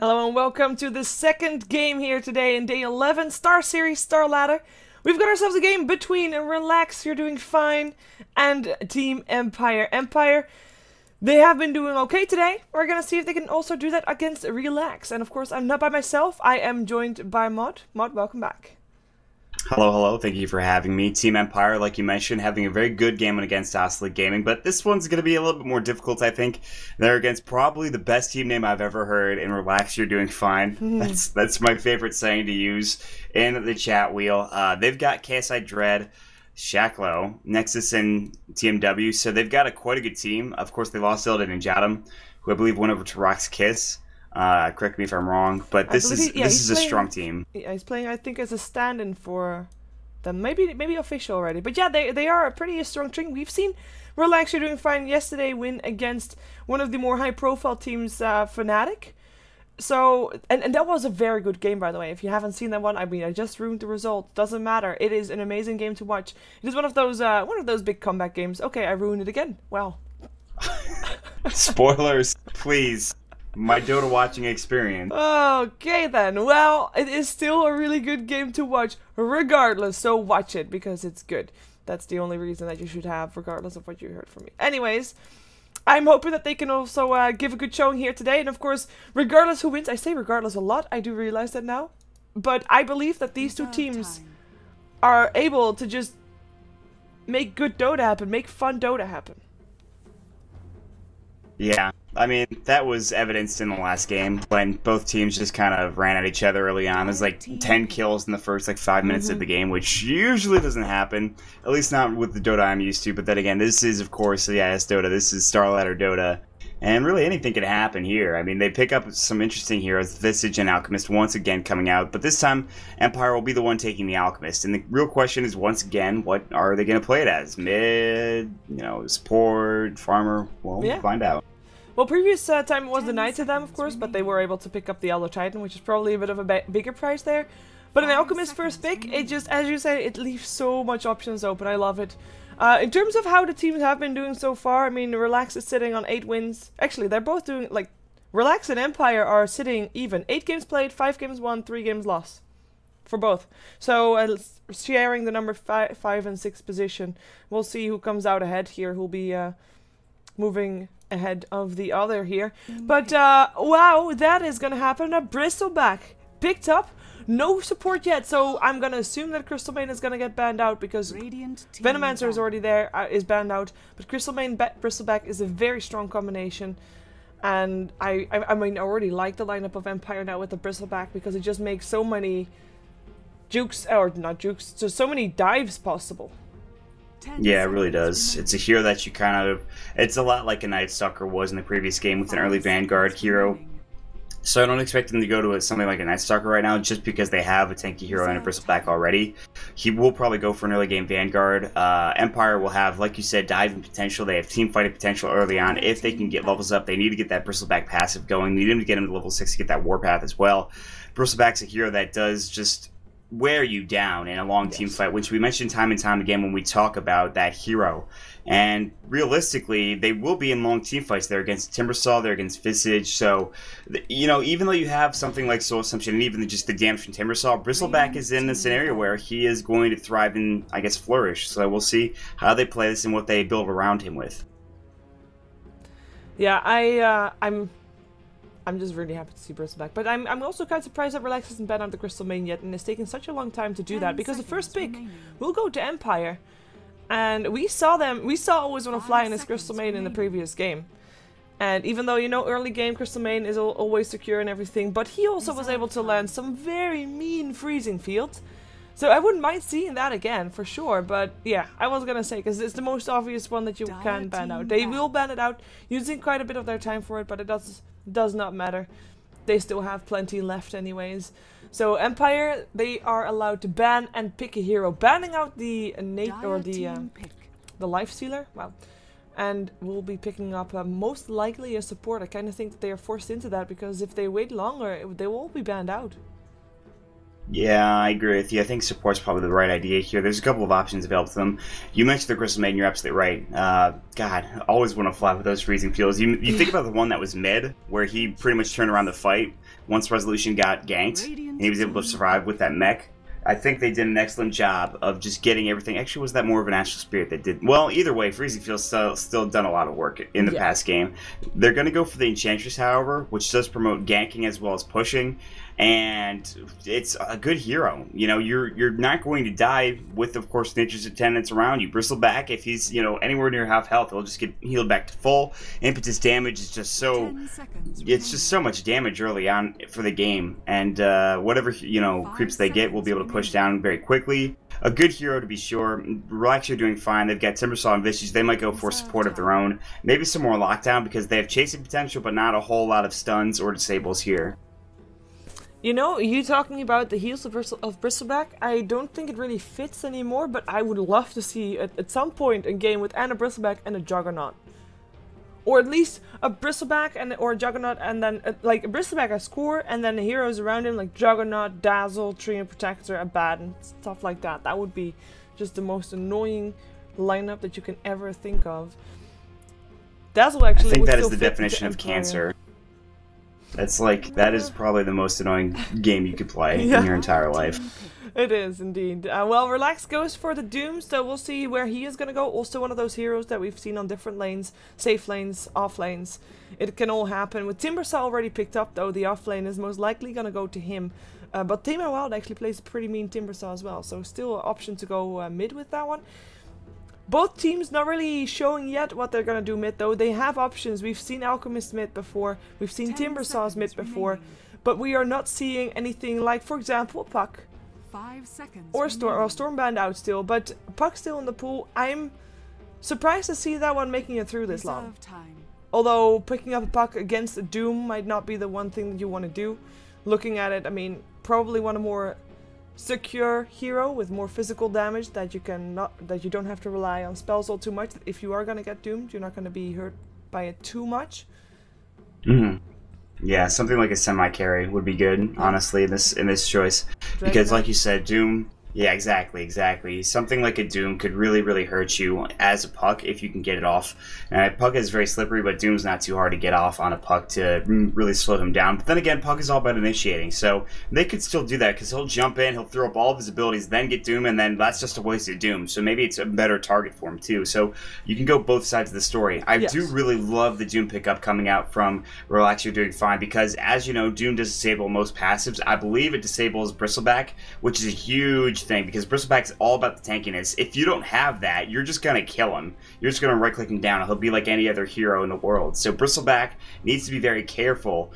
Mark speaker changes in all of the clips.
Speaker 1: Hello and welcome to the second game here today in day 11, StarSeries, StarLadder. We've got ourselves a game between Relax, You're Doing Fine, and Team Empire. Empire, they have been doing okay today. We're gonna see if they can also do that against Relax. And of course, I'm not by myself. I am joined by Mod. Mod, welcome back.
Speaker 2: Hello. Thank you for having me. Team Empire, like you mentioned, having a very good game against Oscillate Gaming, but this one's going to be a little bit more difficult, I think. They're against probably the best team name I've ever heard, and Relax, You're Doing Fine. That's my favorite saying to use in the chat wheel. They've got KSI Dread, Shacklow, Nexus, and TMW, so they've got quite a good team. Of course, they lost Zelda and Jatum, who I believe went over to Rock's Kiss. Correct me if I'm wrong, but this is a strong team.
Speaker 1: Yeah, he's playing, I think, as a stand-in for them. Maybe official already. But yeah, they are a pretty strong team. We've seen Relax, You're Doing Fine yesterday win against one of the more high-profile teams, Fnatic. So, and that was a very good game, by the way. If you haven't seen that one, I mean, I just ruined the result. Doesn't matter. It is an amazing game to watch. It is one of those big comeback games. Okay, I ruined it again. Wow.
Speaker 2: Spoilers, please. My Dota watching experience.
Speaker 1: Okay then, well, it is still a really good game to watch regardless, so watch it because it's good. That's the only reason that you should have, regardless of what you heard from me. Anyways, I'm hoping that they can also give a good showing here today, and of course, regardless who wins, I say regardless a lot, I do realize that now, but I believe that these two teams are able to just make good Dota happen, make fun Dota happen.
Speaker 2: Yeah, I mean, that was evidenced in the last game when both teams just kind of ran at each other early on. There's like 10 kills in the first 5 minutes of the game, which usually doesn't happen, at least not with the Dota I'm used to. But then again, this is, of course, yeah, it's Dota. This is StarLadder Dota. And really anything can happen here. I mean, they pick up some interesting heroes, VIII and Alchemist once again coming out, but this time Empire will be the one taking the Alchemist. And the real question is, once again, what are they going to play it as? Mid, support, farmer? Well, we'll find out.
Speaker 1: Well, previous time it was denied to them, of course, but they were able to pick up the Elder Titan, which is probably a bit of a bigger price there. But an Alchemist first pick, it just, as you say, it leaves so much options open. I love it. In terms of how the teams have been doing so far, I mean, Relax is sitting on 8 wins. Actually, they're both doing, Relax and Empire are sitting even. 8 games played, 5 games won, 3 games lost. For both. So, sharing the number 5 and 6 position. We'll see who comes out ahead here, who'll be moving ahead of the other here. But, wow, that is gonna happen. A Bristleback picked up. No support yet, so I'm gonna assume that Crystalmane is gonna get banned out because Venomancer is already there, is banned out. But Crystalmane Bristleback is a very strong combination. And I mean, I already like the lineup of Empire now with the Bristleback because it just makes so many jukes, or not jukes, just so many dives possible.
Speaker 2: Yeah, it really does. It's a hero that you kind of... It's a lot like a Night Stalker was in the previous game with an early Vanguard hero. So I don't expect them to go to something like a Night Stalker right now just because they have a tanky hero and a Bristleback already. He will probably go for an early game Vanguard. Empire will have, like you said, diving potential. They have team fighting potential early on. If they can get levels up, they need to get that Bristleback passive going. They need him to get him to level 6 to get that Warpath as well. Bristleback's a hero that does just wear you down in a long team fight, which we mentioned time and time again when we talk about that hero. And realistically, they will be in long team fights. They're against Timbersaw, they're against Visage, so, even though you have something like Soul Assumption and even just the damage from Timbersaw, Bristleback is in a scenario where he is going to thrive and, I guess, flourish. So we'll see how they play this and what they build around him with.
Speaker 1: Yeah, I'm just really happy to see Bristleback, but I'm also kind of surprised that Relax hasn't banned out the Crystalmane yet, and it's taken such a long time to do that, because the first pick will go to Empire, and we saw always want to fly in this Crystalmane in the previous game, and even though, early game Crystalmane is always secure and everything, but he also was able to land some very mean freezing fields, so I wouldn't mind seeing that again, for sure, but yeah, I was gonna say, because it's the most obvious one that you can ban out. They will ban it out, using quite a bit of their time for it, but it does not matter. They still have plenty left anyways. So Empire, they are allowed to ban and pick a hero, banning out the the Life Stealer. Wow. And we'll be picking up most likely a support. I kind of think that they are forced into that because if they wait longer, they will all be banned out.
Speaker 2: Yeah, I agree with you. I think support's probably the right idea here. There's a couple of options available to them. You mentioned the Crystal Maiden, you're absolutely right. God, I always want to fly with those freezing fuels. You think about the one that was mid, where he pretty much turned around the fight once Resolution got ganked, and he was able to survive with that mech. I think they did an excellent job of just getting everything. Actually, was that more of an Astral Spirit that did? Well, either way, Freezing Field's still done a lot of work in the past game. They're going to go for the Enchantress, however, which does promote ganking as well as pushing, and it's a good hero. You know, you're not going to die with, of course, Nature's attendants around you. Bristleback, if he's, you know, anywhere near half health, he'll just get healed back to full. Impetus damage is just so, it's just so much damage early on for the game, and whatever, you know, creeps they get will be able to push down very quickly. A good hero to be sure. Relax, you're doing fine. They've got Timbersaw and Visage. They might go for support of their own. Maybe some more lockdown because they have chasing potential, but not a whole lot of stuns or disables here.
Speaker 1: You know, you talking about the heals of Bristleback, I don't think it really fits anymore, but I would love to see at some point a game with a Bristleback and a Juggernaut. Or at least a Bristleback or a Juggernaut, and then like a Bristleback as core, and then the heroes around him like Juggernaut, Dazzle, Treant Protector, Abaddon, stuff like that. That would be just the most annoying lineup that you can ever think of. Dazzle actually.
Speaker 2: I think that is the definition of cancer. That's like, that is probably the most annoying game you could play in your entire life.
Speaker 1: It is indeed. Well, Relax goes for the Doom, so we'll see where he is going to go. Also one of those heroes that we've seen on different lanes, safe lanes, off lanes. It can all happen. With Timbersaw already picked up though, the off lane is most likely going to go to him. But Team Wild actually plays a pretty mean Timbersaw as well, so still an option to go mid with that one. Both teams not really showing yet what they're going to do mid though. They have options. We've seen Alchemist mid before, we've seen Timbersaw's mid before, but we are not seeing anything like, for example, Puck.
Speaker 3: 5 seconds
Speaker 1: Or Stormband out still, but Puck still in the pool. I'm surprised to see that one making it through this long. Although picking up a Puck against a Doom might not be the one thing that you want to do. Looking at it, I mean, probably want a more secure hero with more physical damage that you don't have to rely on spells all too much. If you are gonna get doomed, you're not gonna be hurt by it too much.
Speaker 2: Yeah, something like a semi-carry would be good, honestly, in this choice. Because like you said, Doom, yeah, exactly. Something like a Doom could really hurt you as a Puck if you can get it off. Puck is very slippery, but Doom's not too hard to get off on a Puck to really slow him down. But then again, Puck is all about initiating, so they could still do that because he'll jump in, he'll throw up all of his abilities, then get Doom, and then that's just a wasted Doom. So maybe it's a better target for him too. So you can go both sides of the story. I do really love the Doom pickup coming out from Relax, You're Doing Fine, because as you know, Doom does disable most passives. I believe it disables Bristleback, which is a huge thing because Bristleback's all about the tankiness. If you don't have that, you're just gonna kill him. You're just gonna right-click him down. He'll be like any other hero in the world. So Bristleback needs to be very careful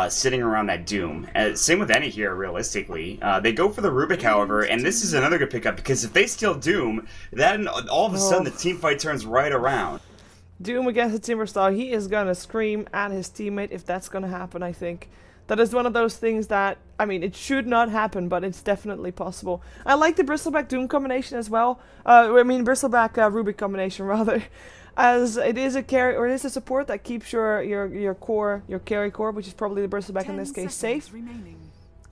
Speaker 2: sitting around that Doom. Same with any hero, realistically. They go for the Rubik, however, and this is another good pickup because if they steal Doom, then all of a sudden the team fight turns right around.
Speaker 1: Doom against the Timbersaw, he is gonna scream at his teammate if that's gonna happen, I think. That is one of those things that, I mean, it should not happen, but it's definitely possible. I like the Bristleback Doom combination as well. Bristleback Rubik combination, rather. As it is a carry, or it is a support that keeps your core, your carry core, which is probably the Bristleback in this case, safe.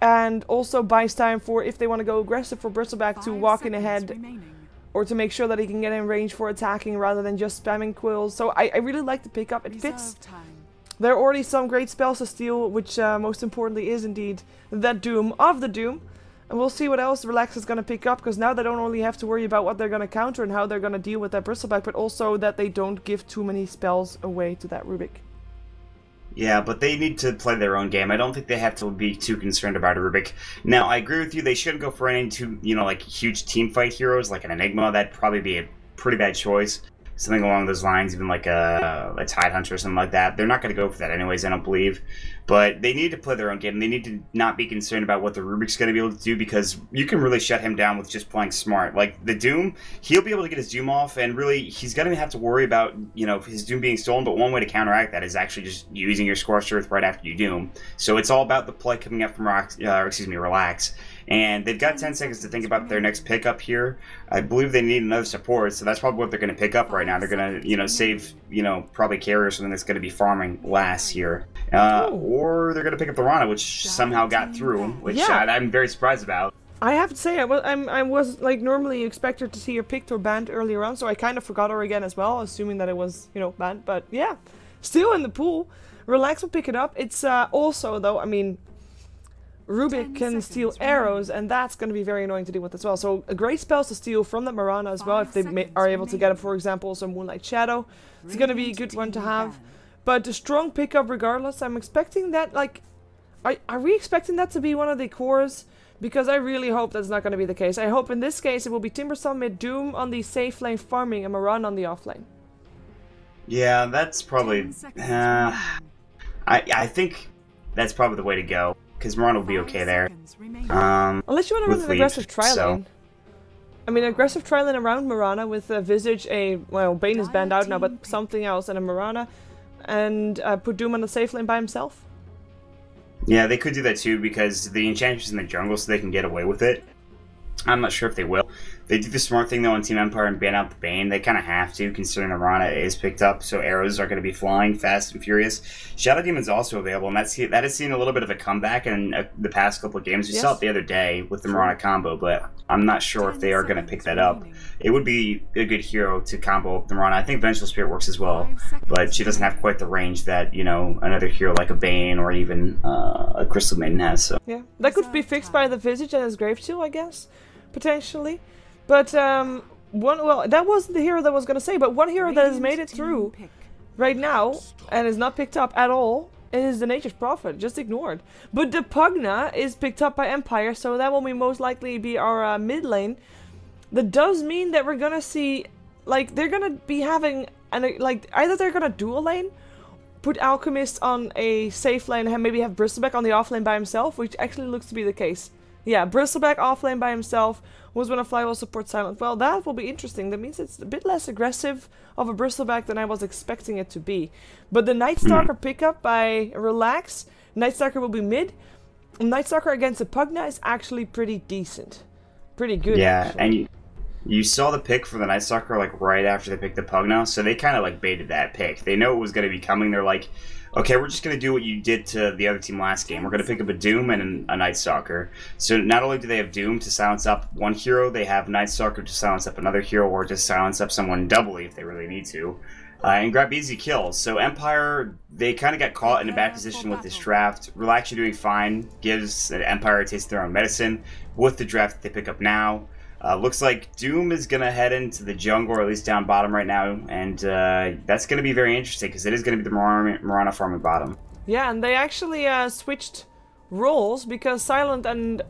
Speaker 1: And also buys time for, if they want to go aggressive, for Bristleback to walk in ahead. Or to make sure that he can get in range for attacking rather than just spamming quills. So I really like the pickup. It fits. There are already some great spells to steal, which most importantly is indeed that Doom of the Doom. And we'll see what else Relax is going to pick up, because now they don't only have to worry about what they're going to counter and how they're going to deal with that Bristleback, but also that they don't give too many spells away to that Rubik.
Speaker 2: Yeah, but they need to play their own game. I don't think they have to be too concerned about a Rubik. Now, I agree with you, they shouldn't go for any too, like huge team fight heroes, like an Enigma. That'd probably be a pretty bad choice. Something along those lines, even like a Tidehunter or something like that. They're not going to go for that anyways, I don't believe. But they need to play their own game. They need to not be concerned about what the Rubik's going to be able to do, because you can really shut him down with just playing smart. Like the Doom, he'll be able to get his Doom off, and really he's going to have to worry about his Doom being stolen. But one way to counteract that is actually just using your Scorched Earth right after you Doom. So it's all about the play coming up from Relax. And they've got 10 seconds to think about their next pickup here. I believe they need another support, so that's probably what they're going to pick up right now. They're going to, save, probably carry or something that's going to be farming last here. or they're going to pick up the Rana, which somehow got through, which I'm very surprised about.
Speaker 1: I have to say, I was like normally expected to see her picked or banned earlier on, so I kind of forgot her again as well, assuming that it was, you know, banned. But yeah, still in the pool. Relax will pick it up. It's also, though, I mean, Rubik can steal arrows, and that's going to be very annoying to deal with as well. So a great spell to steal from the Mirana as well, if they are able to get it, for example, some Moonlight Shadow. It's going to be a good one to have. But a strong pickup regardless. I'm expecting that, like, are we expecting that to be one of the cores? Because I really hope that's not going to be the case. I hope in this case it will be Timbersaw mid, Doom on the safe lane farming, and Mirana on the off lane.
Speaker 2: Yeah, that's probably... I think that's probably the way to go. Because Mirana will be okay there.
Speaker 1: Unless you want to run an aggressive tri-lane. I mean, aggressive tri-lane around Mirana with Visage, well, Bane is banned out now, but something else, and a Mirana. And put Doom on the safe lane by himself.
Speaker 2: Yeah, they could do that too, because the Enchantress in the jungle, so they can get away with it. I'm not sure if they will. They do the smart thing though on Team Empire and ban out the Bane. They kind of have to, considering Arana is picked up, so arrows are going to be flying fast and furious. Shadow Demon's also available, and that has seen a little bit of a comeback in the past couple of games. We saw it the other day with the Mirana combo, but I'm not sure if they are going to pick that up. It would be a good hero to combo up the Mirana. I think Vengeful Spirit works as well, but she doesn't have quite the range that, you know, another hero like a Bane or even a Crystal Maiden has. So.
Speaker 1: Yeah, that could be fixed by the Visage and his Grave Seal, I guess. Potentially, but that wasn't the hero that I was gonna say. But one hero that has made it through right now and is not picked up at all is the Nature's Prophet, just ignored. But the Pugna is picked up by Empire, so that will most likely be our mid lane. That does mean that we're gonna see, like, they're gonna be having either they're gonna dual lane, put Alchemist on a safe lane, and maybe have Bristleback on the off lane by himself, which actually looks to be the case. Yeah, Bristleback offlane by himself. Was when a fly will support Silent. Well, that will be interesting. That means it's a bit less aggressive of a Bristleback than I was expecting it to be. But the Night Stalker pickup by Relax. Night Stalker will be mid. Night Stalker against a Pugna is actually pretty decent. Pretty good, actually.
Speaker 2: And you saw the pick for the Night Stalker like right after they picked the Pugna, so they kind of like baited that pick. They know it was going to be coming. They're like, okay, we're just going to do what you did to the other team last game. We're going to pick up a Doom and a Night Stalker. So not only do they have Doom to silence up one hero, they have Night Stalker to silence up another hero, or to silence up someone doubly if they really need to. And grab easy kills. So Empire, they kind of got caught in a bad position with this draft. Relax, you're doing fine. Gives Empire a taste of their own medicine with the draft that they pick up now. Looks like Doom is going to head into the jungle, or at least down bottom right now, and that's going to be very interesting, because it is going to be the Mirana farming bottom. Yeah,
Speaker 1: and they actually switched roles, because Silent and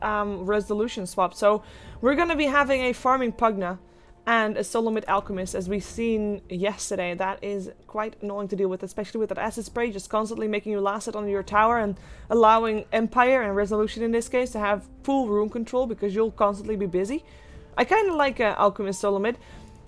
Speaker 1: Resolution swapped, so we're going to be having a farming Pugna and a solo mid Alchemist, as we've seen yesterday. That is quite annoying to deal with, especially with that acid spray, just constantly making you last hit on your tower, and allowing Empire and Resolution in this case to have full room control, because you'll constantly be busy. I kind of like Alchemist solo mid.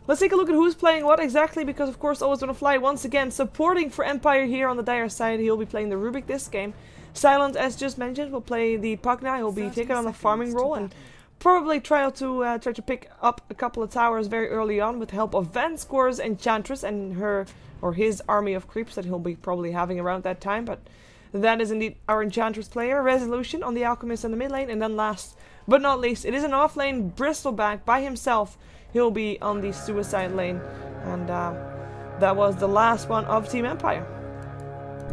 Speaker 1: Let's take a look at who's playing what exactly, because of course Always Wanna Fly once again supporting for Empire here on the dire side. He'll be playing the Rubik this game. Silent, as just mentioned, will play the Pugna. He'll be taking on the farming role and probably try to pick up a couple of towers very early on with the help of Vanscore's Enchantress and her or his army of creeps that he'll be probably having around that time. But that is indeed our Enchantress player. Resolution on the Alchemist in the mid lane, and then last but not least, it is an off-lane Bristleback by himself. He'll be on the Suicide lane. And that was the last one of Team Empire.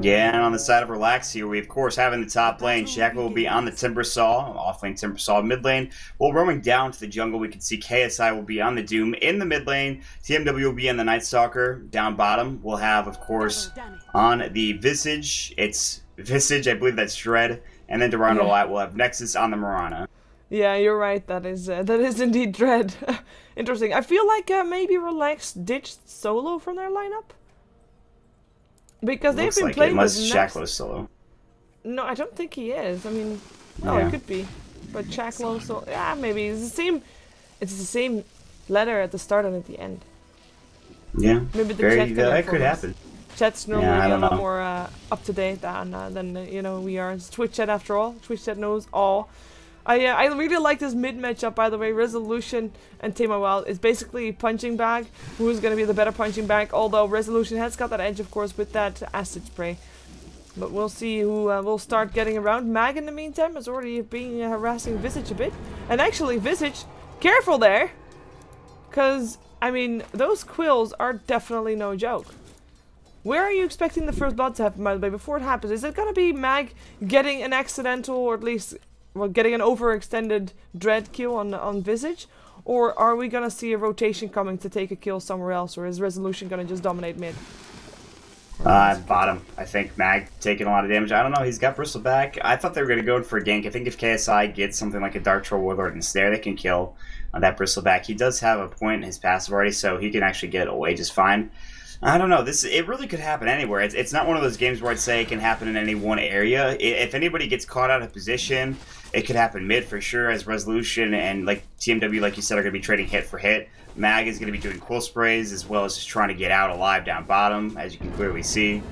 Speaker 2: Yeah, and on the side of Relax here, we of course have in the top lane, Shaq will be on the Timbersaw, off-lane Timbersaw mid lane. While roaming down to the jungle, we can see KSI will be on the Doom in the mid lane. TMW will be on the Night Stalker. Down bottom, we'll have, of course, on the Visage, it's Visage, I believe that's Dread. And then to round it all out, we'll have Nexus on the Mirana.
Speaker 1: Yeah, you're right. That is indeed Dread. Interesting. I feel like maybe Relax ditched Solo from their lineup, because they've been playing with
Speaker 2: Shacklo's Solo.
Speaker 1: No, I don't think he is. I mean, no, it could be, but Shacklo, so yeah, maybe it's the same. It's the same letter at the start and at the end.
Speaker 2: Yeah,
Speaker 1: maybe the chat
Speaker 2: that could happen.
Speaker 1: Chat's normally a lot more up to date than you know we are. It's Twitch chat after all. Twitch chat knows all. I really like this mid matchup, by the way. Resolution and Tema Wild is basically punching bag. Who's going to be the better punching bag? Although Resolution has got that edge, of course, with that acid spray. But we'll see who will start getting around. Mag, in the meantime, is already being harassing VIII a bit. And actually, VIII, careful there! Because, I mean, those quills are definitely no joke. Where are you expecting the first blood to happen, by the way, before it happens? Is it gonna be Mag getting an accidental, or at least, well, getting an overextended dread kill on VIII? Or are we gonna see a rotation coming to take a kill somewhere else? Or is Resolution gonna just dominate mid?
Speaker 2: Bottom. I think Mag taking a lot of damage. I don't know, he's got Bristleback. I thought they were going to go for a gank. I think if KSI gets something like a Dark Troll Warlord and Snare, they can kill that Bristleback. He does have a point in his passive already, so he can actually get away just fine. I don't know, it really could happen anywhere. It's not one of those games where I'd say it can happen in any one area. If anybody gets caught out of position, it could happen mid for sure, as Resolution and like TMW, like you said, are going to be trading hit for hit. Mag is going to be doing quill sprays, as well as just trying to get out alive down bottom, as you can clearly see.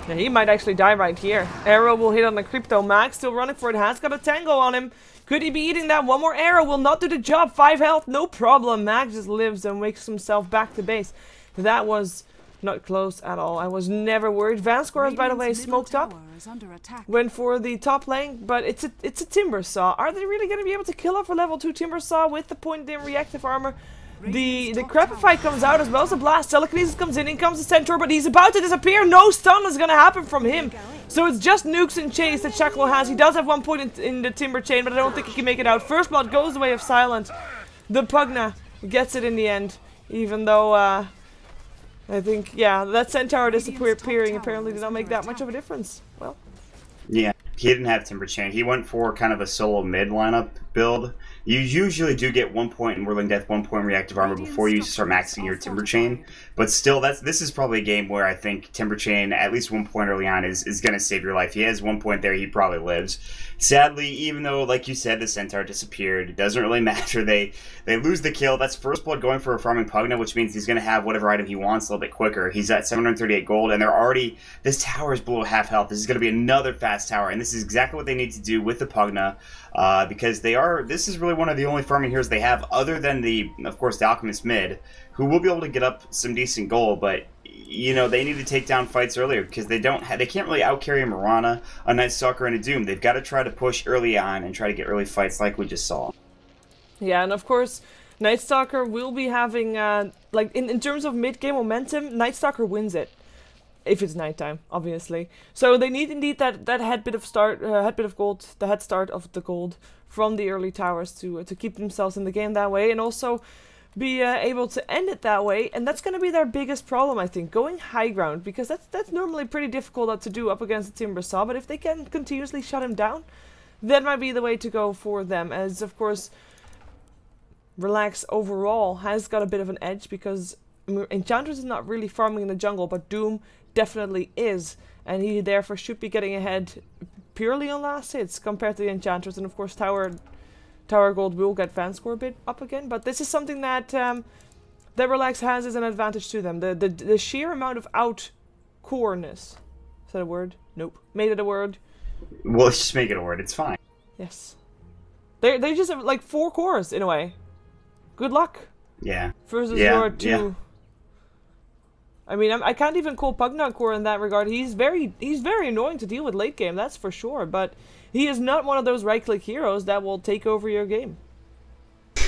Speaker 1: Yeah, he might actually die right here. Arrow will hit on the Crypto. Mag still running for it, has got a tango on him. Could he be eating that? One more arrow will not do the job. 5 health, no problem. Mag just lives and wakes himself back to base. That was not close at all. I was never worried. Vanscore has, by the way, smoked up. Went for the top lane, but it's a Timber Saw. Are they really going to be able to kill off a level 2 Timber Saw with the point in reactive armor? The Crepify comes out as well as a Blast. Telekinesis comes in comes the Centaur, but he's about to disappear. No stun is going to happen from him. So it's just nukes and chase that Shackle has. He does have 1 point in the Timber Chain, but I don't think he can make it out. First Blood goes the way of Silent. The Pugna gets it in the end, even though I think, yeah, that Centaur disappearing apparently did not make that much of a difference. Well,
Speaker 2: yeah, he didn't have Timber Chain. He went for kind of a solo mid lineup build. You usually do get 1 point in Whirling Death, 1 point reactive armor before you start maxing your Timber Chain. But still, this is probably a game where I think Timber Chain, at least 1 point early on, is going to save your life. He has 1 point there, he probably lives. Sadly, even though, like you said, the Centaur disappeared, it doesn't really matter. They lose the kill. That's First Blood going for a farming Pugna, which means he's going to have whatever item he wants a little bit quicker. He's at 738 gold, and they're already... This tower is below half health. This is going to be another fast tower, and this is exactly what they need to do with the Pugna, because they are... This is really one of the only farming heroes they have, other than of course, the Alchemist mid, who will be able to get up some decent gold, but you know, they need to take down fights earlier because they can't really outcarry a Mirana, a Night Stalker, and a Doom. They've got to try to push early on and try to get early fights like we just saw. Yeah,
Speaker 1: and of course, Night Stalker will be having, like, in terms of mid-game momentum, Night Stalker wins it. If it's nighttime, obviously. So they need indeed that head bit of gold, the head start of the gold from the early towers to keep themselves in the game that way, and also be able to end it that way. And that's going to be their biggest problem, I think, going high ground, because that's normally pretty difficult to do up against the Timber Saw. But if they can continuously shut him down, that might be the way to go for them. As of course, Relax overall has got a bit of an edge because Enchantress is not really farming in the jungle, but Doom definitely is, and he therefore should be getting ahead purely on last hits compared to the Enchantress. And of course Tower Gold will get Vanscore a bit up again, but this is something that that Relax has as an advantage to them. The sheer amount of out-coreness. Is that a word? Nope. Made it a word.
Speaker 2: Well, let's just make it a word, it's fine.
Speaker 1: Yes. They just have like 4 cores in a way. Good luck.
Speaker 2: Yeah.
Speaker 1: Versus your 2. Yeah. I mean, I can't even call Pugna core in that regard. He's very annoying to deal with late game, that's for sure. But he is not one of those right-click heroes that will take over your game.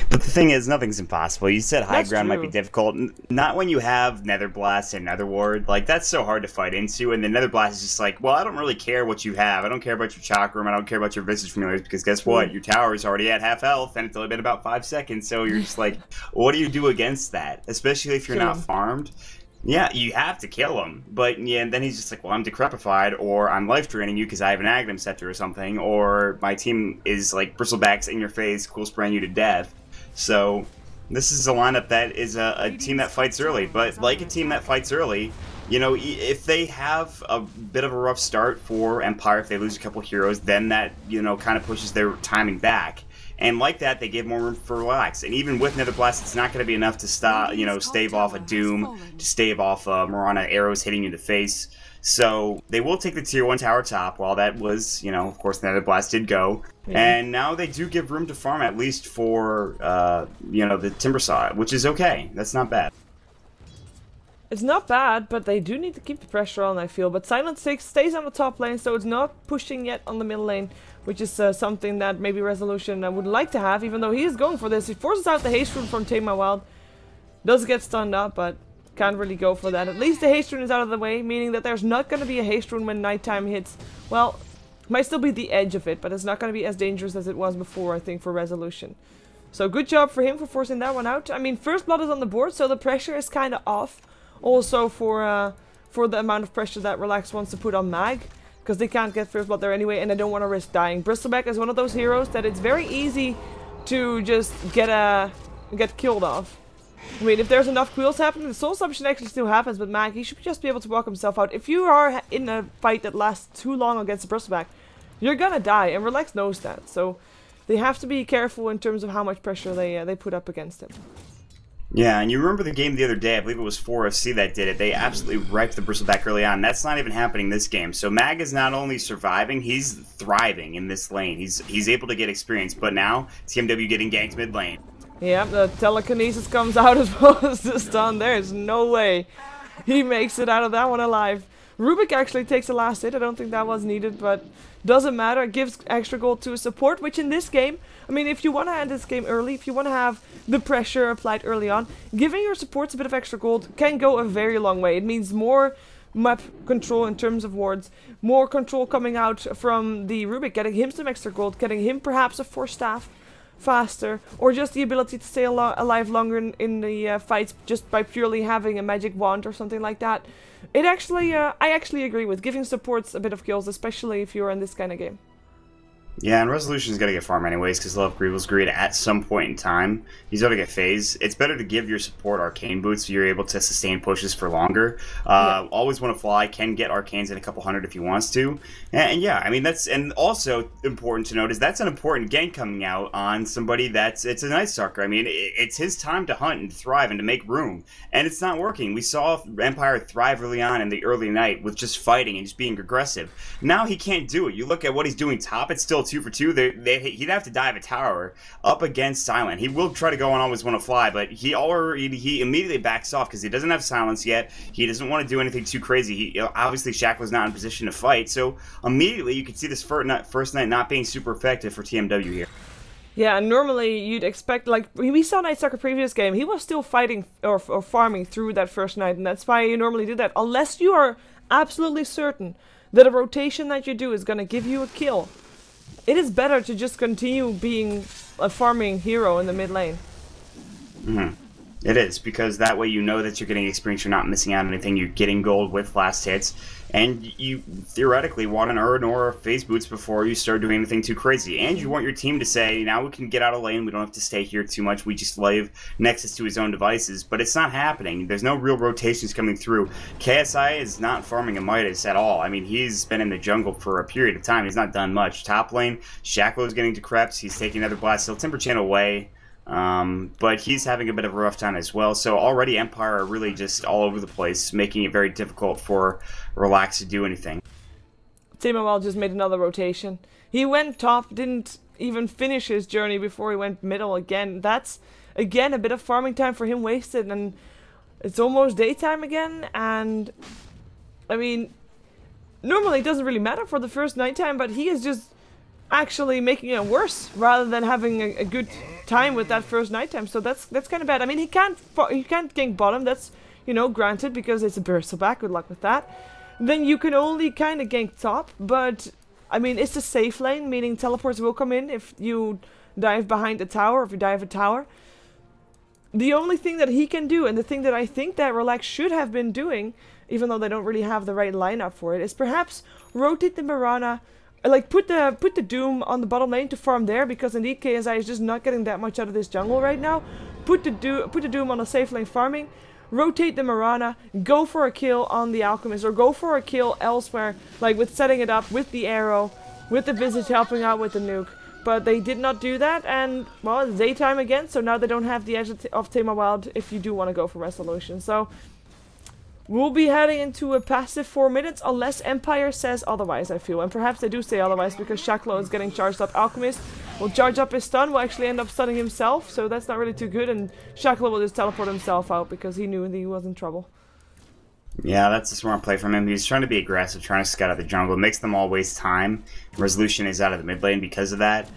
Speaker 2: But the thing is, nothing's impossible. You said high ground might be difficult. Not when you have Nether Blast and Nether Ward. Like, that's so hard to fight into. And the Nether Blast is just like, well, I don't really care what you have. I don't care about your Chakram. I don't care about your Visage Familiars. Because guess what? Your tower is already at half health. And it's only been about 5 seconds. So you're just like, what do you do against that? Especially if you're not farmed. Yeah, you have to kill him. But yeah, and then he's just like, well, I'm decrepified, or I'm life draining you because I have an Aghanim Scepter or something, or my team is like Bristlebacks in your face, cool spraying you to death. So this is a lineup that is a team that fights early. But like a team that fights early, you know, if they have a bit of a rough start for Empire, if they lose a couple heroes, then that, you know, kind of pushes their timing back. And like that, they give more room for Relax. And even with Nether Blast, it's not going to be enough to stop, you know, stave off a Doom, to stave off Mirana arrows hitting you in the face. So they will take the tier 1 tower top, while that was, you know, of course, Nether Blast did go. Yeah. And now they do give room to farm, at least for, you know, the Timber Saw, which is okay. That's not bad.
Speaker 1: It's not bad, but they do need to keep the pressure on, I feel. But Silent 6 stays on the top lane, so it's not pushing yet on the middle lane, which is something that maybe Resolution would like to have, even though he is going for this. He forces out the haste rune from Tame My Wild. Does get stunned up, but can't really go for that. At least the haste rune is out of the way, meaning that there's not going to be a haste rune when nighttime hits. Well, might still be the edge of it, but it's not going to be as dangerous as it was before, I think, for Resolution. So good job for him for forcing that one out. I mean, first blood is on the board, so the pressure is kind of off. Also for the amount of pressure that Relax wants to put on Mag, because they can't get first blood there anyway, and they don't want to risk dying. Bristleback is one of those heroes that it's very easy to just get killed off. I mean, if there's enough quills happening, the soul submission actually still happens, but Mag, he should just be able to walk himself out. If you are in a fight that lasts too long against the Bristleback, you're gonna die, and Relax knows that. So they have to be careful in terms of how much pressure they put up against him.
Speaker 2: Yeah, and you remember the game the other day, I believe it was 4FC that did it. They absolutely wrecked the Bristleback early on. That's not even happening this game. So Mag is not only surviving, he's thriving in this lane. He's able to get experience, but now TMW getting ganked mid lane.
Speaker 1: Yeah, the telekinesis comes out as well as the stun. There's no way he makes it out of that one alive. Rubik actually takes the last hit. I don't think that was needed, but doesn't matter. It gives extra gold to a support, which in this game, I mean, if you want to end this game early, if you want to have the pressure applied early on, giving your supports a bit of extra gold can go a very long way. It means more map control in terms of wards, more control coming out from the Rubik, getting him some extra gold, getting him perhaps a 4 staff faster, or just the ability to stay alive longer in the fights just by purely having a magic wand or something like that. It actually, I actually agree with giving supports a bit of kills, especially if you're in this kind of game.
Speaker 2: Yeah, and Resolution's got to get farm anyways, because he'll have Greevil's Greed at some point in time. He's got to get phase. It's better to give your support Arcane Boots so you're able to sustain pushes for longer. Always Want to Fly can get Arcanes in a couple hundred if he wants to. And yeah, I mean, and also important to note is that's an important gank coming out on somebody it's a Night Stalker. I mean, it's his time to hunt and thrive and to make room. And it's not working. We saw Empire thrive early on in the early night with just fighting and just being aggressive. Now he can't do it. You look at what he's doing top, it's still 2 for 2. He'd have to dive a tower up against Silent. He will try to go on Always Want to Fly, but he immediately backs off because he doesn't have silence yet. He doesn't want to do anything too crazy. Obviously Shackle's not in position to fight, so immediately you can see this first night not being super effective for TMW here.
Speaker 1: Yeah, and normally you'd expect, like, we saw Night Stalker previous game, he was still fighting or farming through that first night, and that's why you normally do that. Unless you are absolutely certain that a rotation that you do is going to give you a kill, it is better to just continue being a farming hero in the mid lane.
Speaker 2: It is, because that way you know that you're getting experience, you're not missing out on anything, you're getting gold with last hits, and you theoretically want an Urn or phase boots before you start doing anything too crazy. And you want your team to say, now we can get out of lane, we don't have to stay here too much, we just leave Nexus to his own devices. But it's not happening. There's no real rotations coming through. KSI is not farming a Midas at all. I mean, he's been in the jungle for a period of time. He's not done much. Top lane, Shacklo's getting decreps, he's taking another blast, he'll Timber Channel away. But he's having a bit of a rough time as well. So already Empire are really just all over the place, making it very difficult for Relax to do anything.
Speaker 1: Tame My Wild just made another rotation. He went top, didn't even finish his journey before he went middle again. That's, again, a bit of farming time for him wasted, and it's almost daytime again, and I mean, normally it doesn't really matter for the first nighttime, but he is just actually making it worse rather than having a good time with that first nighttime. So that's kind of bad. I mean, he can't gank bottom. That's, you know, granted, because it's a Bristleback. Good luck with that. Then you can only kind of gank top, but I mean, it's a safe lane, meaning teleports will come in if you dive behind a tower, or if you dive a tower. The only thing that he can do, and the thing that I think that Relax should have been doing, even though they don't really have the right lineup for it, is perhaps rotate the Mirana. Like, put the Doom on the bottom lane to farm there, because indeed KSI is just not getting that much out of this jungle right now. Put the Doom on a safe lane farming, rotate the Mirana, go for a kill on the Alchemist, or go for a kill elsewhere, like with setting it up with the arrow, with the Visage helping out with the nuke. But they did not do that, and, well, it's daytime again, so now they don't have the edge of Tame My Wild if you do want to go for Resolution. So we'll be heading into a passive 4 minutes, unless Empire says otherwise, I feel. And perhaps they do say otherwise, because Shacklo is getting charged up. Alchemist will charge up his stun, will actually end up stunning himself, so that's not really too good. And Shacklo will just teleport himself out, because he knew that he was in trouble.
Speaker 2: Yeah, that's a smart play from him. He's trying to be aggressive, trying to scout out the jungle. It makes them all waste time. Resolution is out of the mid lane because of that.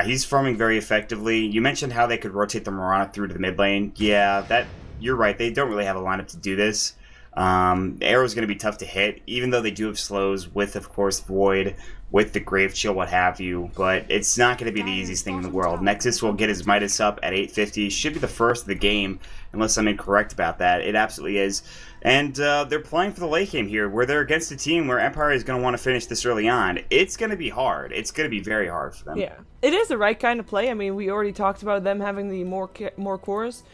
Speaker 2: He's farming very effectively. You mentioned how they could rotate the Mirana through to the mid lane. Yeah, you're right. They don't really have a lineup to do this. Arrow's going to be tough to hit, even though they do have slows with, of course, Void, with the Grave Chill, what have you. But it's not going to be the easiest thing in the world. Nexus will get his Midas up at 850. Should be the first of the game, unless I'm incorrect about that. It absolutely is. And they're playing for the late game here, where they're against a team where Empire is going to want to finish this early on. It's going to be hard. It's going to be very hard for them.
Speaker 1: Yeah, it is the right kind of play. I mean, we already talked about them having the more cores.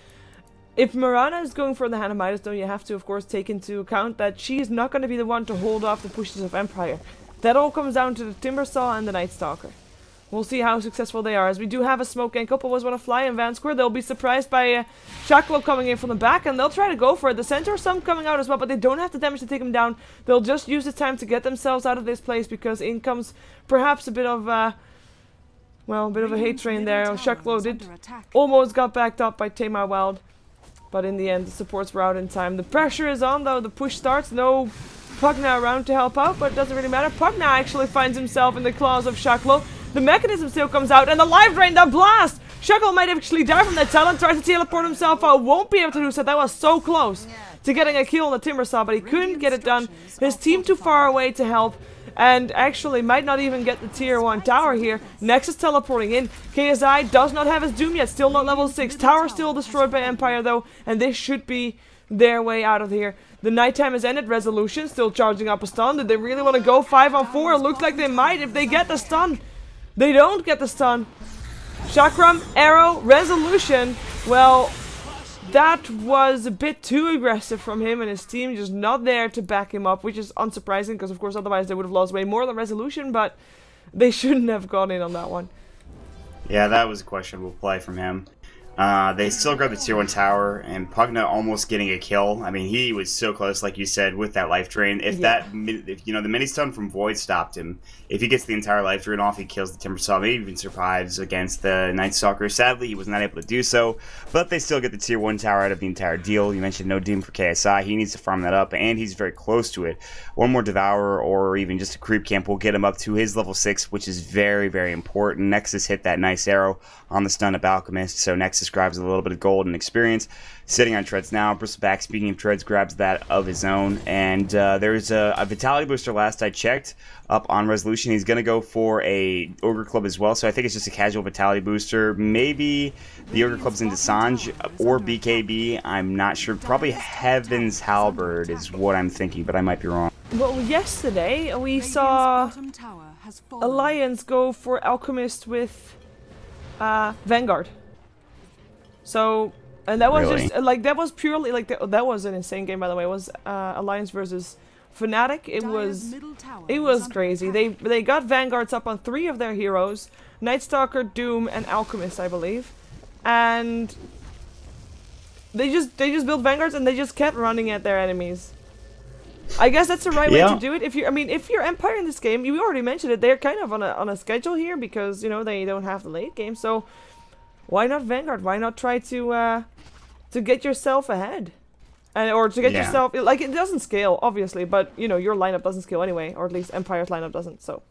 Speaker 1: If Mirana is going for the Hand of Midas, though, you have to, of course, take into account that she is not going to be the one to hold off the pushes of Empire. That all comes down to the Timbersaw and the Night Stalker. We'll see how successful they are, as we do have a smoke gank up. Always want to fly in Van Square. They'll be surprised by Shacklo coming in from the back, and they'll try to go for it. The center, some coming out as well, but they don't have the damage to take him down. They'll just use the time to get themselves out of this place, because in comes perhaps a bit of, well, a bit of a hate train there. Shacklo did almost got backed up by Tamar Wild, but in the end, the supports were out in time. The pressure is on, though. The push starts. No Pugna around to help out, but it doesn't really matter. Pugna actually finds himself in the claws of Shacklo. The mechanism still comes out, and the live drain, the blast! Shackle might actually die from that talent, tries to teleport himself out, won't be able to do so. That was so close to getting a kill on the Timbersaw, but he couldn't get it done. His team too far away to help, and actually might not even get the tier 1 tower here. Nexus teleporting in. KSI does not have his Doom yet, still not level 6. Tower still destroyed by Empire though, and this should be their way out of here. The nighttime has ended. Resolution still charging up a stun. Did they really want to go 5 on 4? It looks like they might if they get the stun. They don't get the stun. Chakram, Arrow, Resolution. Well, that was a bit too aggressive from him, and his team just not there to back him up, which is unsurprising because, of course, otherwise they would have lost way more than Resolution, but they shouldn't have gone in on that one.
Speaker 2: Yeah, that was a questionable play from him. They still grab the tier 1 tower, and Pugna almost getting a kill. I mean, he was so close, like you said, with that life drain. If you know, the mini stun from Void stopped him, if he gets the entire life drain off, he kills the Timbersaw, maybe even survives against the Night Stalker. Sadly, he was not able to do so, but they still get the tier 1 tower out of the entire deal. You mentioned no Doom for KSI. He needs to farm that up, and he's very close to it. One more Devourer, or even just a creep camp, will get him up to his level 6, which is very, very important. Nexus hit that nice arrow on the stun of Alchemist, so Nexus grabs a little bit of gold and experience. Sitting on Treads now. Bristleback, speaking of Treads, grabs that of his own. And there's a Vitality booster last I checked up on Resolution. He's going to go for a Ogre Club as well, so I think it's just a casual Vitality booster. Maybe the Ogre Club's into Sanj or BKB. I'm not sure. Probably Heaven's Halberd is what I'm thinking, but I might be wrong.
Speaker 1: Well, yesterday we saw Alliance go for Alchemist with Vanguard. So, and that was just, like, that was purely, like, that was an insane game, by the way. It was Alliance versus Fnatic. It was crazy. They got Vanguards up on 3 of their heroes. Night Stalker, Doom, and Alchemist, I believe. And they just built Vanguards, and they just kept running at their enemies. I guess that's the right way to do it. If you're Empire in this game, you already mentioned it, they're kind of on a schedule here, because, you know, they don't have the late game, so why not Vanguard? Why not try to get yourself ahead? Or to get yourself, like, it doesn't scale, obviously, but, you know, your lineup doesn't scale anyway, or at least Empire's lineup doesn't, so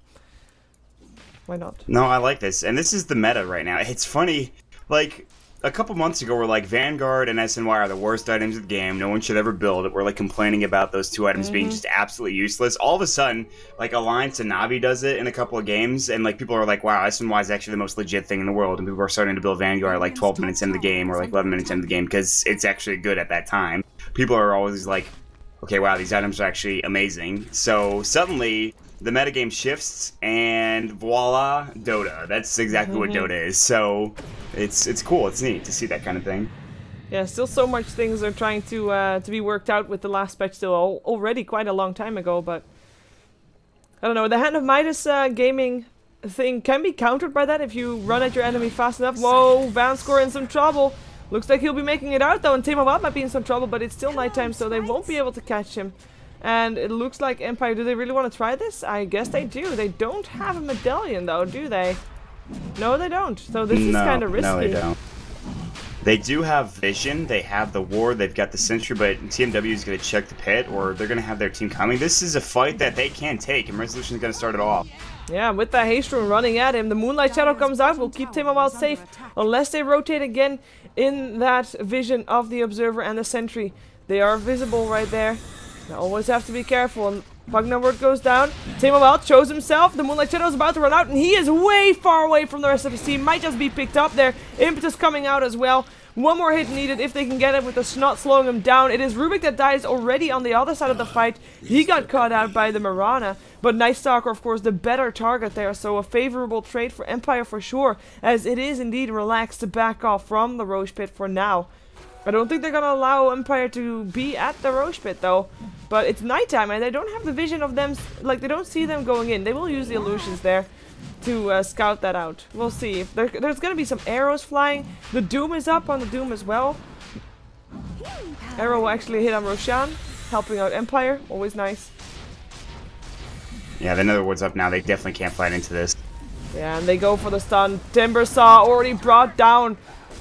Speaker 1: why not?
Speaker 2: No, I like this, and this is the meta right now. It's funny, like, a couple months ago, we're like, Vanguard and SNY are the worst items of the game. No one should ever build it. We're like complaining about those 2 items being just absolutely useless. All of a sudden, like, Alliance and Navi does it in a couple of games, and like people are like, wow, SNY is actually the most legit thing in the world. And people are starting to build Vanguard like 12 minutes into the game, or like 11 minutes into the game, because it's actually good at that time. People are always like, okay, wow, these items are actually amazing. So suddenly, the metagame shifts, and voila, Dota. That's exactly what Dota is. So it's cool. It's neat to see that kind of thing.
Speaker 1: Yeah, still so much things are trying to be worked out with the last patch. Still already quite a long time ago, but I don't know. The Hand of Midas gaming thing can be countered by that if you run at your enemy fast enough. Whoa, Vanscore in some trouble. Looks like he'll be making it out though, and Tamar Wild might be in some trouble, but it's still nighttime, so they won't be able to catch him. And it looks like Empire, do they really want to try this? I guess they do. They don't have a medallion though, do they? No, they don't. So this is kind of risky.
Speaker 2: No, they don't. They do have vision, they have the ward, they've got the sentry, but TMW is going to check the pit, or they're going to have their team coming. This is a fight that they can take, and Resolution is going to start it off.
Speaker 1: Yeah, with that haste rune running at him, the Moonlight Shadow comes out, will keep Timo Wild safe, unless they rotate again in that vision of the Observer and the sentry. They are visible right there. They always have to be careful, and Pugna word goes down. Timo Wild shows himself. The Moonlight Shadow is about to run out, and he is way far away from the rest of his team. Might just be picked up there. Impetus coming out as well. One more hit needed if they can get it with the Snot slowing him down. It is Rubik that dies already on the other side of the fight. He got caught out by the Mirana, but Night Stalker, of course, the better target there. So a favorable trade for Empire for sure, as it is indeed relaxed to back off from the Roche Pit for now. I don't think they're going to allow Empire to be at the Roche Pit though. But it's nighttime and they don't have the vision of them, like they don't see them going in. They will use the illusions there to scout that out. We'll see. There's going to be some arrows flying. The Doom is up on the Doom as well. Arrow will actually hit on Roshan, helping out Empire. Always nice.
Speaker 2: Yeah, they know the ward's up now. They definitely can't fight into this.
Speaker 1: Yeah, and they go for the stun. Timbersaw already brought down.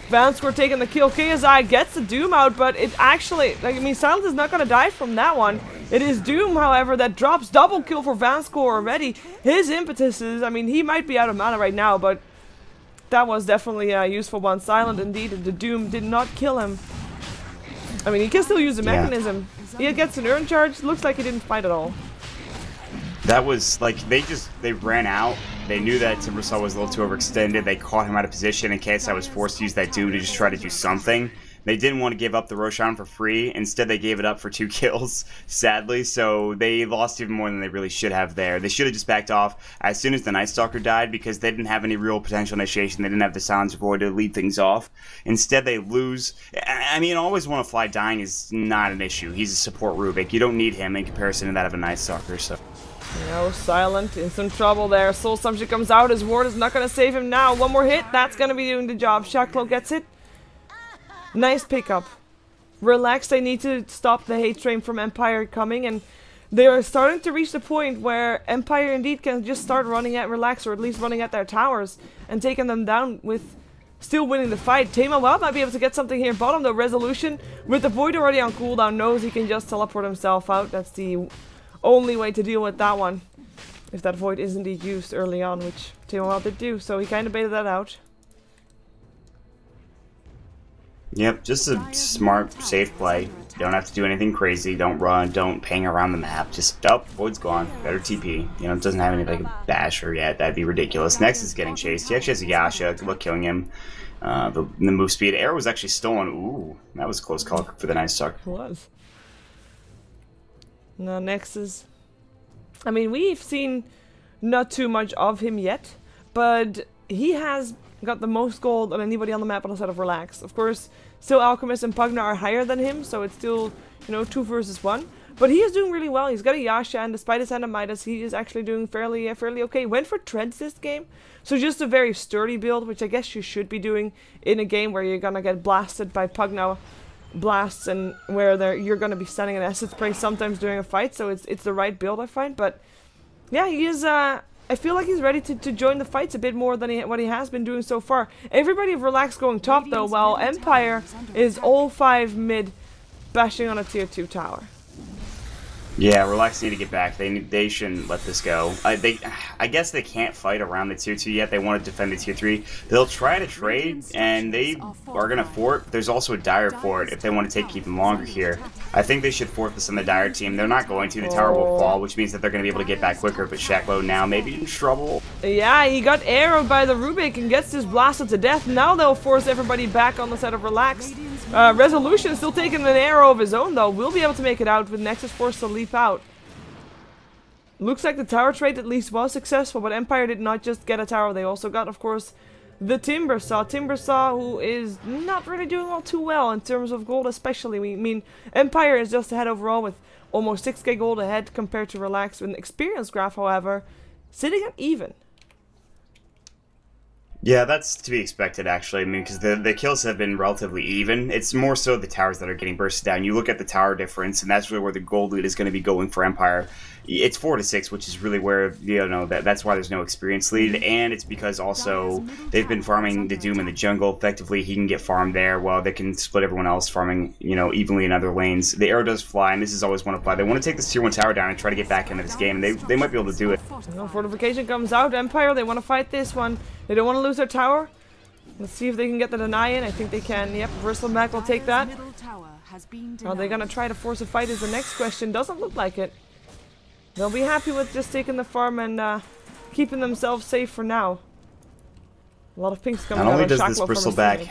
Speaker 1: Vanscore taking the kill. KSI gets the Doom out, but it actually, like, I mean, Silence is not going to die from that one. It is Doom, however, that drops double kill for Vanscore already. His impetus is, I mean, he might be out of mana right now, but that was definitely a useful one. Silent indeed, the Doom did not kill him. I mean, he can still use the mechanism. He gets an urn charge. Looks like he didn't fight at all.
Speaker 2: That was, like, they ran out. They knew that Timbersaw was a little too overextended. They caught him out of position in case I was forced to use that Doom to just try to do something. They didn't want to give up the Roshan for free. Instead, they gave it up for 2 kills, sadly. So they lost even more than they really should have there. They should have just backed off as soon as the Night Stalker died because they didn't have any real potential initiation. They didn't have the Silence Void to lead things off. Instead, they lose. I mean, Always Want to Fly dying is not an issue. He's a support Rubik. You don't need him in comparison to that of a Night Stalker. So.
Speaker 1: No, Silent in some trouble there. Soul Assumption comes out. His ward is not going to save him now. One more hit. That's going to be doing the job. Shaklo gets it. Nice pickup. Relax. They need to stop the hate train from Empire coming. And they are starting to reach the point where Empire indeed can just start running at Relax, or at least running at their towers and taking them down with still winning the fight. Tama Wild might be able to get something here bottom though. Resolution with the Void already on cooldown knows he can just teleport himself out. That's the only way to deal with that one, if that Void is indeed used early on, which Timo Wild did do, so he kind of baited that out.
Speaker 2: Yep, just a smart, safe play. Don't have to do anything crazy. Don't run. Don't ping around the map. Just, oh, Void's gone. Better TP. You know, it doesn't have any, like, basher yet. That'd be ridiculous. Next is getting chased. He actually has a Yasha. Good luck killing him. The move speed. Arrow was actually stolen. Ooh, that was a close call for the Night Stalker.
Speaker 1: It was. Now Nexus, I mean, we've seen not too much of him yet, but he has got the most gold of anybody on the map on the side of Relax. Of course, still Alchemist and Pugna are higher than him, so it's still, you know, 2 versus 1. But he is doing really well. He's got a Yasha, and despite his Midas, he is actually doing fairly okay. Went for Treads this game, so just a very sturdy build, which I guess you should be doing in a game where you're gonna get blasted by Pugna blasts and where you're going to be standing an acid spray sometimes during a fight, so it's the right build, I find. But yeah, he is I feel like he's ready to join the fights a bit more than what he has been doing so far. Everybody of Relax going top though, while Empire is all 5 mid bashing on a tier 2 tower.
Speaker 2: Yeah, Relax need to get back. They shouldn't let this go. I guess they can't fight around the tier 2 yet. They want to defend the tier 3. They'll try to trade, and they are going to fort. There's also a Dire fort if they want to take even longer here. I think they should fort this on the Dire team. They're not going to. The tower will fall, which means that they're going to be able to get back quicker, but Shaklo now maybe in trouble.
Speaker 1: Yeah, he got arrowed by the Rubik and gets this blasted to death. Now they'll force everybody back on the side of Relax. Resolution still taking an arrow of his own though. We'll be able to make it out with Nexus forced to leap out. Looks like the tower trade at least was successful, but Empire did not just get a tower. They also got, of course, the Timbersaw. Timbersaw, who is not really doing all too well in terms of gold especially. I mean, Empire is just ahead overall with almost 6k gold ahead compared to Relax. With an experience graph, however, sitting at even.
Speaker 2: Yeah, that's to be expected, actually. I mean, because the kills have been relatively even. It's more so the towers that are getting bursted down. You look at the tower difference, and that's really where the gold lead is going to be going for Empire. It's 4-6, which is really where, you know, that's why there's no experience lead, and it's because also they've been farming the Doom in the jungle. Effectively, he can get farmed there while they can split everyone else farming, you know, evenly in other lanes. The arrow does fly, and this is always one to fly. They want to take this tier 1 tower down and try to get back into this game, and they might be able to do it.
Speaker 1: No, fortification comes out. Empire, they want to fight this one. They don't want to lose their tower. Let's see if they can get the deny in. I think they can. Yep, Bristleback will take that. Are they going to try to force a fight is the next question. Doesn't look like it. They'll be happy with just taking the farm and keeping themselves safe for now. A lot of pinks coming out.
Speaker 2: Not only does this Bristleback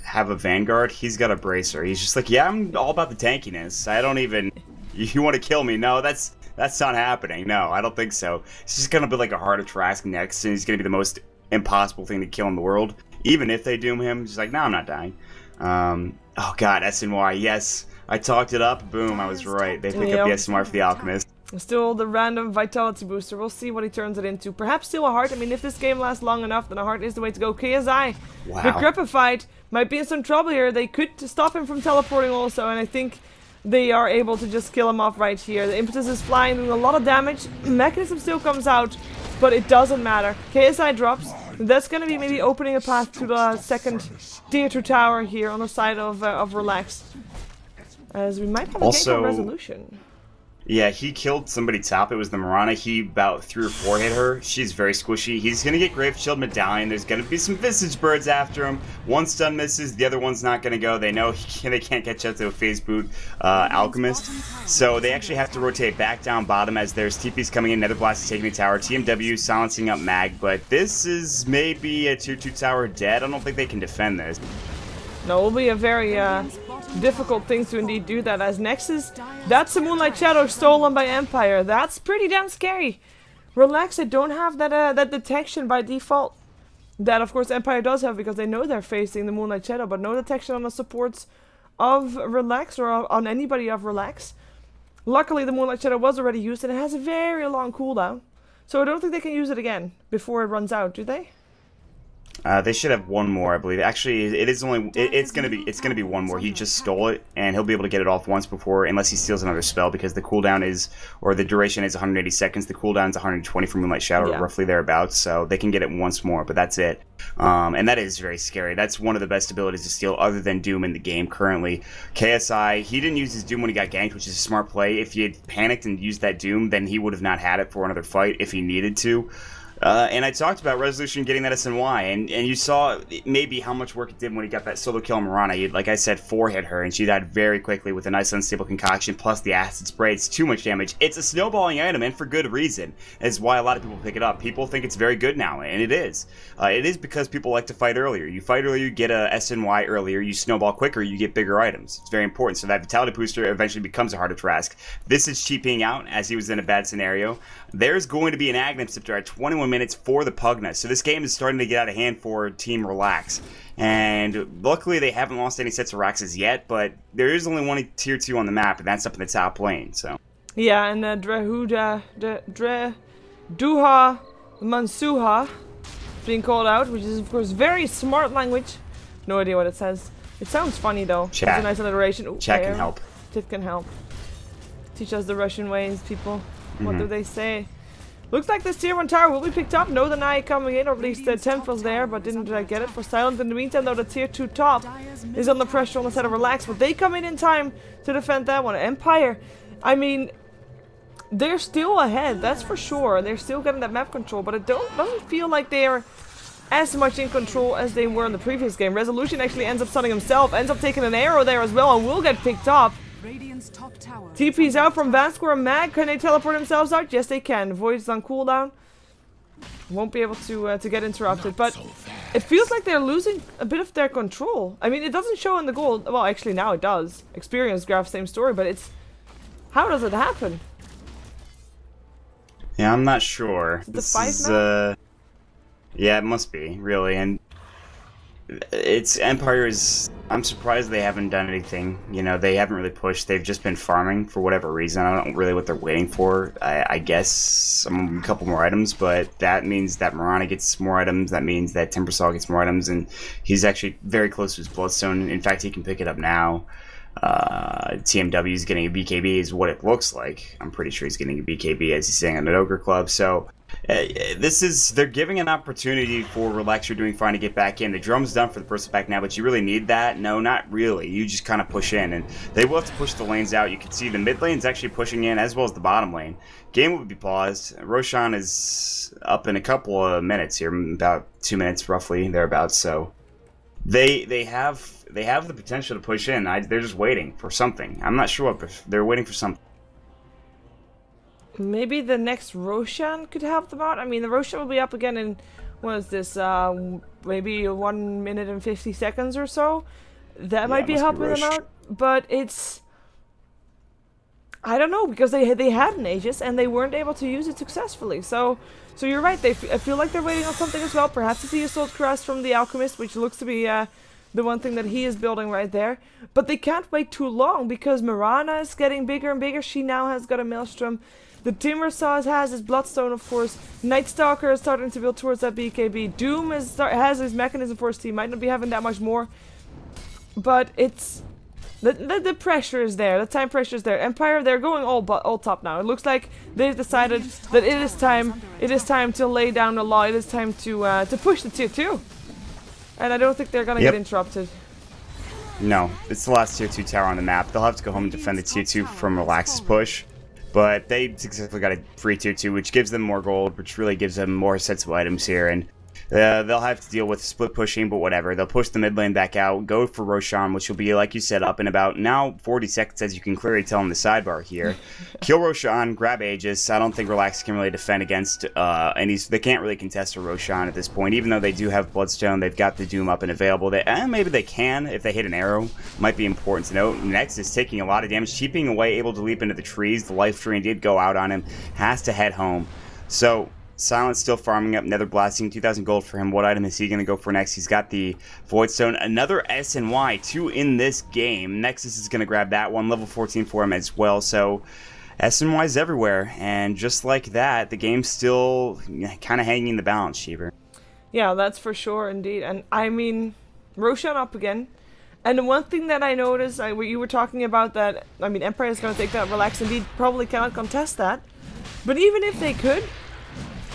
Speaker 2: have a Vanguard, he's got a Bracer. He's just like, yeah, I'm all about the tankiness. I don't even... You want to kill me? No, that's not happening. No, I don't think so. It's just going to be like a Heart of Trask next, and he's going to be the most impossible thing to kill in the world. Even if they doom him, he's like, no, I'm not dying. Oh god, SNY, yes. I talked it up. Boom, I was right. They pick up the SNY for the Alchemist.
Speaker 1: Still the random vitality booster. We'll see what he turns it into. Perhaps still a heart. I mean, if this game lasts long enough, then a heart is the way to go. KSI,
Speaker 2: wow.
Speaker 1: Decrepified, might be in some trouble here. They could stop him from teleporting also, and I think they are able to just kill him off right here. The impetus is flying, doing a lot of damage. Mechanism still comes out, but it doesn't matter. KSI drops. That's going to be maybe opening a path to the second tier 2 tower here on the side of Relax. As we might have a gank on Resolution.
Speaker 2: Yeah, he killed somebody top. It was the Mirana. He about 3 or 4 hit her. She's very squishy. He's going to get Grave Shield Medallion. There's going to be some Visage Birds after him. One stun misses. The other one's not going to go. They know they can't catch up to a phase boot Alchemist. So they actually have to rotate back down bottom as there's TP's coming in. Nether Blast is taking the tower. TMW silencing up Mag. But this is maybe a tier 2 tower dead. I don't think they can defend this.
Speaker 1: No, it will be a very difficult thing to indeed do that, as Nexus, that's a Moonlight Shadow stolen by Empire. That's pretty damn scary. Relax, they don't have that detection by default. That, of course, Empire does have because they know they're facing the Moonlight Shadow, but no detection on the supports of Relax or on anybody of Relax. Luckily, the Moonlight Shadow was already used, and it has a very long cooldown. So I don't think they can use it again before it runs out, do they?
Speaker 2: They should have one more, I believe. Actually, it is only it's gonna be one more. He just stole it, and he'll be able to get it off once before, unless he steals another spell, because the cooldown is, or the duration is 180 seconds. The cooldown is 120 for Moonlight Shadow, roughly thereabouts. So they can get it once more, but that's it. And that is very scary. That's one of the best abilities to steal, other than Doom in the game currently. KSI, he didn't use his Doom when he got ganked, which is a smart play. If he had panicked and used that Doom, then he would have not had it for another fight if he needed to. And I talked about Resolution getting that SNY, and you saw maybe how much work it did when he got that solo kill on Mirana. Like I said, 4 hit her, and she died very quickly with a nice unstable concoction, plus the acid spray. It's too much damage. It's a snowballing item, and for good reason. Is why a lot of people pick it up. People think it's very good now, and it is. It is because people like to fight earlier. You fight earlier, you get a SNY earlier, you snowball quicker, you get bigger items. It's very important. So that Vitality Booster eventually becomes a Heart of Trask. This is cheaping out, as he was in a bad scenario. There's going to be an Aghanim Scepter at 21 minutes for the Pugna. So this game is starting to get out of hand for Team Relax. And luckily they haven't lost any sets of Raxes yet, but there is only one tier 2 on the map, and that's up in the top lane. So
Speaker 1: yeah, and Duha Mansuha being called out, which is of course very smart language. No idea what it says. It sounds funny though.
Speaker 2: Chat.
Speaker 1: It's a nice alliteration. Ooh,
Speaker 2: Chat can help.
Speaker 1: It can help. Teach us the Russian ways, people. What do they say? Looks like this tier 1 tower will be picked up. No deny coming in, or at least the 10th was there, but didn't get it for Silent. In the meantime, though, the tier 2 top is under pressure on the side of Relax, but they come in time to defend that one. Empire, I mean, they're still ahead, that's for sure. They're still getting that map control, but it doesn't feel like they're as much in control as they were in the previous game. Resolution actually ends up stunning himself, ends up taking an arrow there as well, and will get picked up. TP's out from Vasquez. Mag, can they teleport themselves out? Yes, they can. Void is on cooldown. Won't be able to get interrupted, but it feels like they're losing a bit of their control. I mean, it doesn't show in the gold. Well, actually, now it does. Experience graph, same story, but it's... How does it happen?
Speaker 2: Yeah, I'm not sure.
Speaker 1: The 5 map?
Speaker 2: Yeah, it must be, really, and... It's Empire's I'm surprised they haven't done anything. You know, they haven't really pushed. They've just been farming for whatever reason. I don't know really what they're waiting for. I guess a couple more items, but that means that Mirana gets more items. That means that Timbersaw gets more items, and he's actually very close to his Bloodstone. In fact, he can pick it up now. TMW is getting a BKB is what it looks like. I'm pretty sure he's getting a BKB as he's saying on the Ogre Club. So they're giving an opportunity for Relax. You're doing fine to get back in. The drum's done for the first back now, but you really need that? No, not really. You just kind of push in, and they will have to push the lanes out. You can see the mid lane's actually pushing in as well as the bottom lane. Game will be paused. Roshan is up in a couple of minutes here, about 2 minutes roughly, thereabouts. So they have the potential to push in. They're just waiting for something. I'm not sure what, but they're waiting for something.
Speaker 1: Maybe the next Roshan could help them out. I mean, the Roshan will be up again in, what is this, maybe 1 minute and 50 seconds or so. That might be helping them out, but it's... I don't know, because they had an Aegis and they weren't able to use it successfully. So you're right, I feel like they're waiting on something as well. Perhaps it's the Assault Crest from the Alchemist, which looks to be the one thing that he is building right there. But they can't wait too long, because Mirana is getting bigger and bigger. She now has got a Maelstrom. The Timbersaw has his Bloodstone, of course. Night Stalker is starting to build towards that BKB. Doom has his Mechanism Force team. Might not be having that much more. But it's... The pressure is there. The time pressure is there. Empire, they're going all top now. It looks like they've decided that it is time. It is time to lay down the law. It is time to push the tier 2. And I don't think they're going to get interrupted.
Speaker 2: No, it's the last tier 2 tower on the map. They'll have to go home and defend the tier 2 from Relax's push. But they successfully got a free tier 2, which gives them more gold, which really gives them more sets of items here. And they'll have to deal with split pushing, but whatever. They'll push the mid lane back out, go for Roshan, which will be, like you said, up in about now 40 seconds, as you can clearly tell in the sidebar here. Kill Roshan, grab Aegis. I don't think Relax can really defend against they can't really contest a Roshan at this point, even though they do have Bloodstone. They've got the Doom up and available. Maybe they can if they hit an arrow. Might be important to note. Next is taking a lot of damage, cheaping away, able to leap into the trees. The life drain did go out on him. Has to head home. So Silent's still farming up, Nether Blasting, 2,000 gold for him. What item is he going to go for next? He's got the Void Stone, another SNY, 2 in this game. Nexus is going to grab that one, level 14 for him as well. So SNY's everywhere, and just like that, the game's still kind of hanging in the balance, Sheever.
Speaker 1: Yeah, that's for sure, indeed. And I mean, Roshan up again. And the one thing that I noticed, you were talking about that, I mean, Empire is going to take that. Relax, indeed, probably cannot contest that. But even if they could,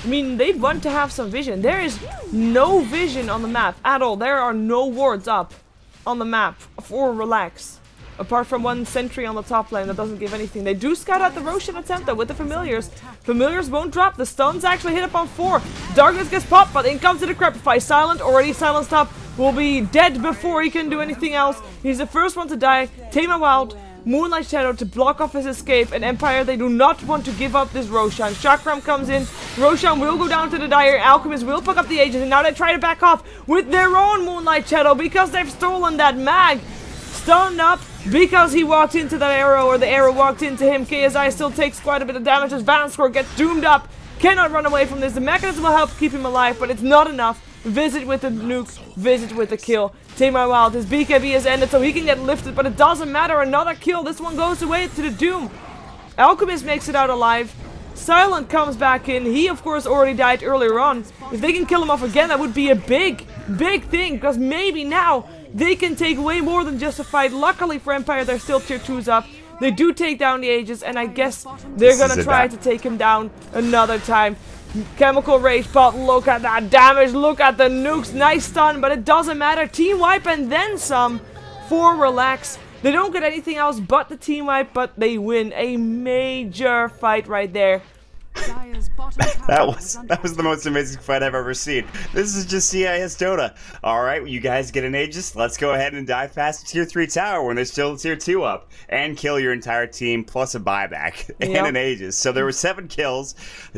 Speaker 1: I mean, they'd want to have some vision. There is no vision on the map at all. There are no wards up on the map for Relax. Apart from one sentry on the top lane that doesn't give anything. They do scout out the Roshan attempt though with the Familiars. Familiars won't drop. The stuns actually hit up on 4. Darkness gets popped, but in comes the Decrepify. Silent, already silenced up, will be dead before he can do anything else. He's the first one to die. Tame a Wild. Moonlight Shadow to block off his escape, and Empire, they do not want to give up this Roshan. Chakram comes in, Roshan will go down to the Dire, Alchemist will pick up the Aegis, and now they try to back off with their own Moonlight Shadow because they've stolen that mag. Stunned up because he walked into that arrow, or the arrow walked into him. KSI still takes quite a bit of damage as Vanscore gets doomed up, cannot run away from this. The mechanism will help keep him alive, but it's not enough. Visit with the nuke, visit with the kill. Tame My Wild, his BKB has ended so he can get lifted, but it doesn't matter. Another kill, this one goes away to the Doom. Alchemist makes it out alive. Silent comes back in. He, of course, already died earlier on. If they can kill him off again, that would be a big thing, because maybe now they can take way more than just a fight. Luckily for Empire, they're still tier 2s up. They do take down the Aegis, and I guess they're gonna try to take him down another time. Chemical Rage Pot, look at that damage, look at the nukes, nice stun, but it doesn't matter. Team wipe and then some for Relax. They don't get anything else but the team wipe, but they win a major fight right there.
Speaker 2: that was the most amazing fight I've ever seen. This is just CIS Dota. Alright, you guys get an Aegis. Let's go ahead and dive past tier 3 tower when there's still tier 2 up. And kill your entire team plus a buyback and an Aegis. So there were 7 kills.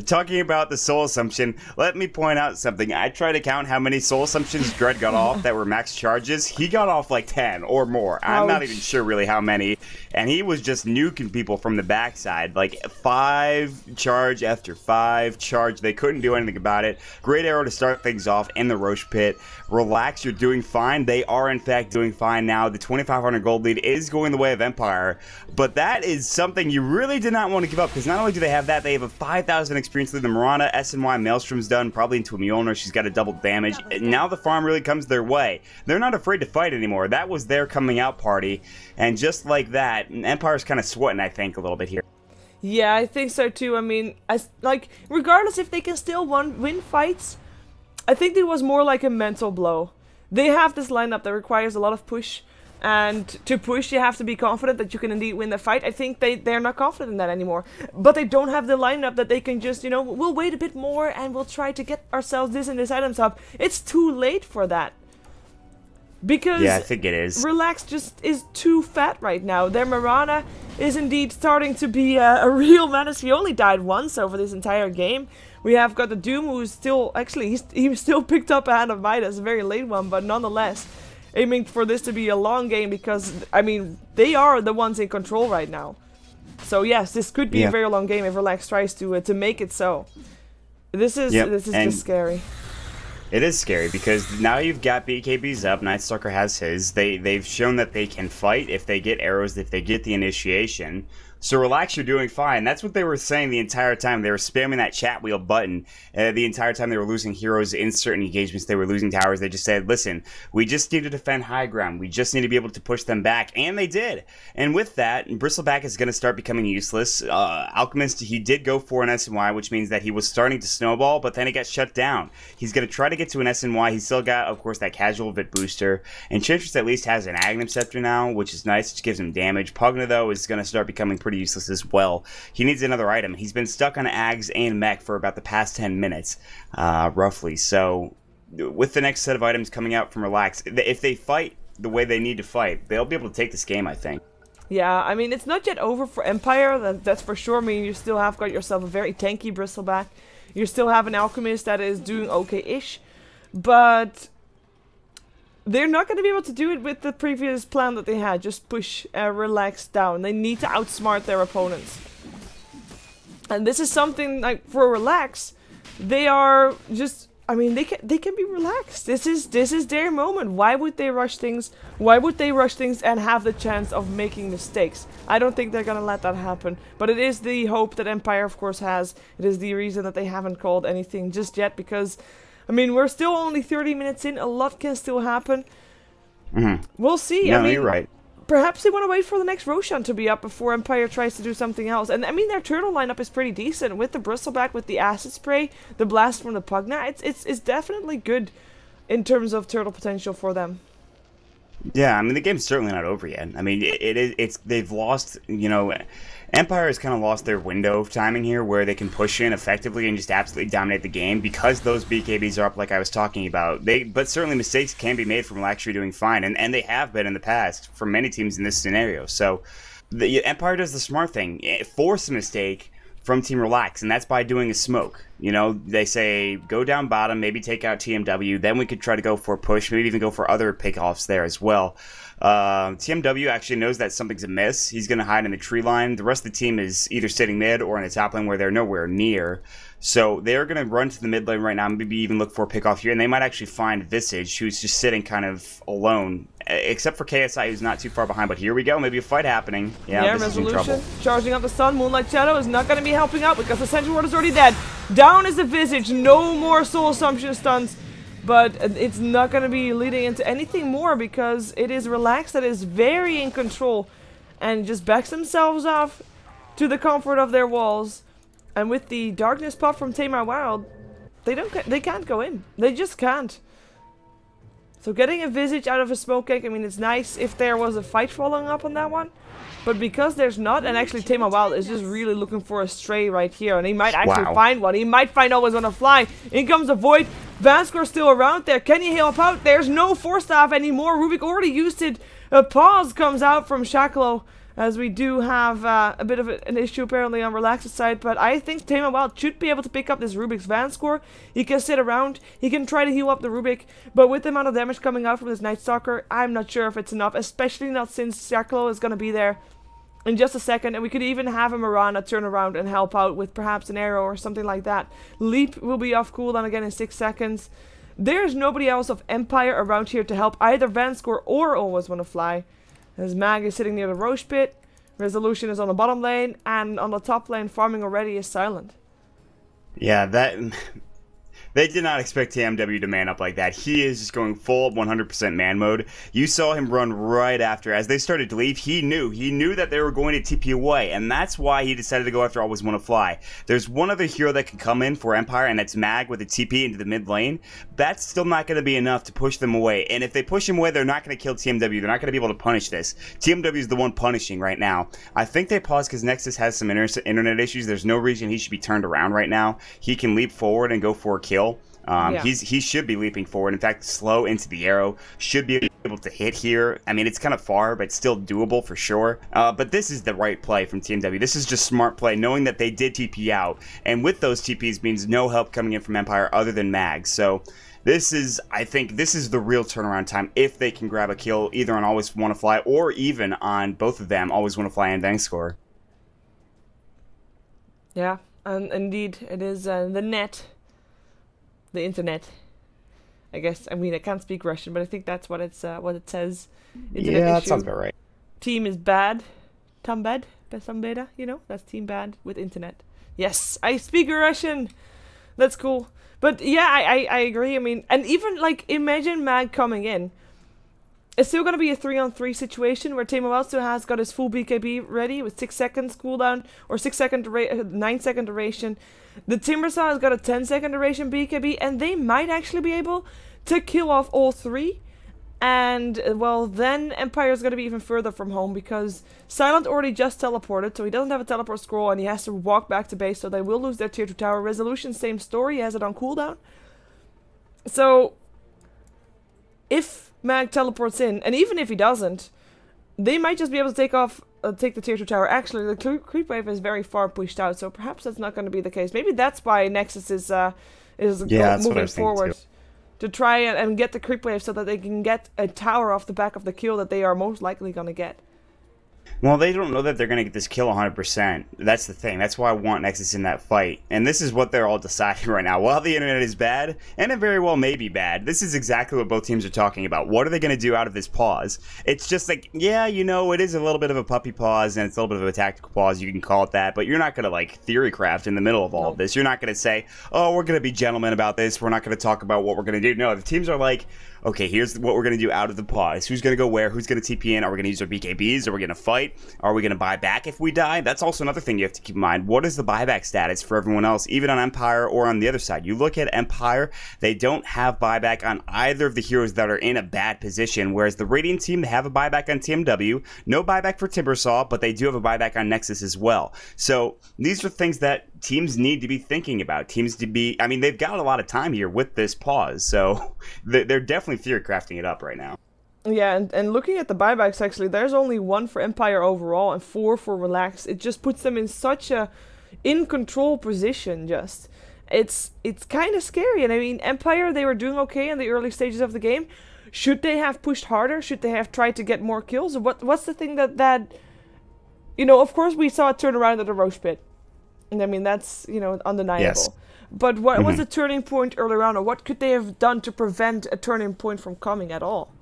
Speaker 2: Talking about the soul assumption, let me point out something. I tried to count how many soul assumptions Dread got off that were max charges. He got off like 10 or more. I'm not even sure really how many. And he was just nuking people from the backside. Like 5 charge after 5. Charge, they couldn't do anything about it. Great arrow to start things off in the Roche pit. Relax, you're doing fine. They are, in fact, doing fine now. The 2,500 gold lead is going the way of Empire, but that is something you really did not want to give up, because not only do they have that, they have a 5,000 experience lead. The Mirana SNY Maelstrom's done, probably into a Mjolnir. She's got a double damage. Now the farm really comes their way. They're not afraid to fight anymore. That was their coming out party, and just like that, Empire's kind of sweating, I think, a little bit here.
Speaker 1: Yeah, I think so too. I mean, regardless if they can still win fights, I think it was more like a mental blow. They have this lineup that requires a lot of push, and to push you have to be confident that you can indeed win the fight. I think they're not confident in that anymore. But they don't have the lineup that they can just, you know, we'll wait a bit more and we'll try to get ourselves this and this items up. It's too late for that. Because
Speaker 2: yeah, I think it is.
Speaker 1: Relax just is too fat right now. Their Mirana is indeed starting to be a real menace. He only died once over this entire game. We have got the Doom, who's still, actually, he still picked up a Hand of Midas, a very late one, but nonetheless, aiming for this to be a long game because, I mean, they are the ones in control right now. So yes, this could be a very long game if Relax tries to make it so. This is just scary.
Speaker 2: It is scary because now you've got BKBs up. Nightstalker has his. They've shown that they can fight if they get arrows, if they get the initiation. So Relax, you're doing fine. That's what they were saying the entire time. They were spamming that chat wheel button the entire time they were losing heroes in certain engagements. They were losing towers. They just said, listen, we just need to defend high ground. We just need to be able to push them back. And they did. And with that, Bristleback is going to start becoming useless. Alchemist, he did go for an SNY, which means that he was starting to snowball, but then he got shut down. He's going to try to get to an SNY. He's still got, of course, that casual bit booster. Enchantress at least has an Agnum Scepter now, which is nice. It gives him damage. Pugna, though, is going to start becoming pretty useless as well. He needs another item. He's been stuck on Ags and Mech for about the past 10 minutes, roughly. So with the next set of items coming out from Relax, if they fight the way they need to fight, they'll be able to take this game, I think.
Speaker 1: Yeah, I mean, it's not yet over for Empire, that's for sure. I mean, you still have got yourself a very tanky Bristleback. You still have an Alchemist that is doing okay-ish, but they're not going to be able to do it with the previous plan that they had. Just push Relax down. They need to outsmart their opponents. And this is something, like, for Relax, they are just, I mean, they can be relaxed. This is their moment. Why would they rush things? Why would they rush things and have the chance of making mistakes? I don't think they're going to let that happen. But it is the hope that Empire, of course, has. It is the reason that they haven't called anything just yet, because I mean, we're still only 30 minutes in. A lot can still happen. We'll see.
Speaker 2: No,
Speaker 1: I mean,
Speaker 2: you're right.
Speaker 1: Perhaps they want to wait for the next Roshan to be up before Empire tries to do something else. And I mean, their turtle lineup is pretty decent with the Bristleback, with the Acid Spray, the Blast from the Pugna. It's definitely good in terms of turtle potential for them. Yeah,
Speaker 2: I mean, the game's certainly not over yet. I mean, they've lost, you know, Empire has kind of lost their window of timing here where they can push in effectively and just absolutely dominate the game because those BKBs are up like I was talking about. But certainly mistakes can be made from Relax doing fine, and they have been in the past for many teams in this scenario. So the Empire does the smart thing, force a mistake from Team Relax, and that's by doing a smoke. You know, they say, go down bottom, maybe take out TMW, then we could try to go for a push, maybe even go for other pickoffs there as well. TMW actually knows that something's amiss. He's going to hide in the tree line. The rest of the team is either sitting mid or in the top lane where they're nowhere near. So they're going to run to the mid lane right now, maybe even look for a pickoff here, and they might actually find Visage, who's just sitting kind of alone, except for KSI, who's not too far behind. But here we go, maybe a fight happening. Yeah,
Speaker 1: Resolution, charging up the sun. Moonlight Shadow is not going to be helping out because the Sentry Ward is already dead. Down is the Visage, no more Soul Assumption stuns. But it's not going to be leading into anything more because it is Relax that is very in control and just backs themselves off to the comfort of their walls. And with the Darkness Puff from Tamar Wild, they can't go in. They just can't. So getting a Visage out of a smoke cake, I mean, it's nice if there was a fight following up on that one. But because there's not, and actually Tamar Wild is just really looking for a stray right here. And he might actually find one. He might find always on a fly. In comes the Void. Vanskor still around there. Can he help out? There's no Force Staff anymore. Rubik already used it. A pause comes out from Shaklo, as we do have a bit of an issue apparently on Relax's side. But I think Tamar Wild should be able to pick up this Rubik's Vanskor. He can sit around. He can try to heal up the Rubik. But with the amount of damage coming out from this Night Stalker, I'm not sure if it's enough. Especially not since Shaklo is going to be there in just a second, and we could even have a Mirana turn around and help out with perhaps an arrow or something like that. Leap will be off cooldown again in 6 seconds. There's nobody else of Empire around here to help either Vanscore or Always Wanna Fly. As Mag is sitting near the Roche Pit, Resolution is on the bottom lane, and on the top lane farming already is Silent.
Speaker 2: Yeah, they did not expect TMW to man up like that. He is just going full 100% man mode. You saw him run right after. As they started to leave, he knew that they were going to TP away, and that's why he decided to go after Always Wanna Fly. There's one other hero that can come in for Empire, and that's Mag with a TP into the mid lane. That's still not going to be enough to push them away, and if they push him away, they're not going to kill TMW. They're not going to be able to punish this. TMW is the one punishing right now. I think they paused because Nexus has some internet issues. There's no reason he should be turned around right now. He can leap forward and go for a kill.
Speaker 1: Yeah.
Speaker 2: He should be leaping forward. In fact, slow into the arrow. Should be able to hit here. I mean, it's kind of far, but still doable for sure. But this is the right play from TMW. This is just smart play, knowing that they did TP out. And with those TPs means no help coming in from Empire other than Mag. So this is, I think, this is the real turnaround time if they can grab a kill either on Always Wanna Fly or even on both of them, Always Wanna Fly and Vangscore.
Speaker 1: Yeah, and indeed, it is the net. The internet, I guess. I mean, I can't speak Russian, but I think that's what it says. Internet
Speaker 2: Yeah, that
Speaker 1: issue.
Speaker 2: sounds about right.
Speaker 1: Team is bad. Tam bad. Besam beda. You know, that's team bad with internet. Yes, I speak Russian. That's cool. But yeah, I agree. I mean, and even like imagine Mag coming in. It's still gonna be a 3-on-3 situation where Teemo still has got his full BKB ready with 6 seconds cooldown or 9 second duration. The Timbersaw has got a 10-second duration BKB, and they might actually be able to kill off all 3. And, well, then Empire's going to be even further from home because Silent already just teleported, so he doesn't have a teleport scroll, and he has to walk back to base, so they will lose their tier 2 tower. Resolution, same story, he has it on cooldown. So, if Mag teleports in, and even if he doesn't, they might just be able to take the tier 2 tower. Actually, the creep wave is very far pushed out, so perhaps that's not going to be the case. Maybe that's why Nexus is moving forward to try and get the creep wave so that they can get a tower off the back of the kill that they are most likely going to get.
Speaker 2: Well, they don't know that they're going to get this kill 100%. That's the thing. That's why I want Nexus in that fight. And this is what they're all deciding right now. While the internet is bad, and it very well may be bad, this is exactly what both teams are talking about. What are they going to do out of this pause? It's just like, yeah, you know, it is a little bit of a puppy pause, and it's a little bit of a tactical pause. You can call it that. But you're not going to, like, theory craft in the middle of all of this. You're not going to say, oh, we're going to be gentlemen about this. We're not going to talk about what we're going to do. No, the teams are like, okay, here's what we're going to do out of the pause. Who's going to go where? Who's going to TP in? Are we going to use our BKBs? Are we going to fight? Are we going to buy back if we die? That's also another thing you have to keep in mind. What is the buyback status for everyone else, even on Empire or on the other side? You look at Empire, they don't have buyback on either of the heroes that are in a bad position, whereas the Radiant team, they have a buyback on TMW, no buyback for Timbersaw, but they do have a buyback on Nexus as well. So these are things that teams need to be thinking about. I mean, they've got a lot of time here with this pause, so they're definitely theory crafting it up right now.
Speaker 1: Yeah, and looking at the buybacks, actually, there's only 1 for Empire overall and 4 for Relax. It just puts them in such a in-control position, just. It's kind of scary, and I mean, Empire, they were doing okay in the early stages of the game. Should they have pushed harder? Should they have tried to get more kills? Or what's the thing that... You know, of course we saw it turn around at the Roche Pit. And I mean, that's, you know, undeniable. Yes. But what was the turning point earlier on, or what could they have done to prevent a turning point from coming at all?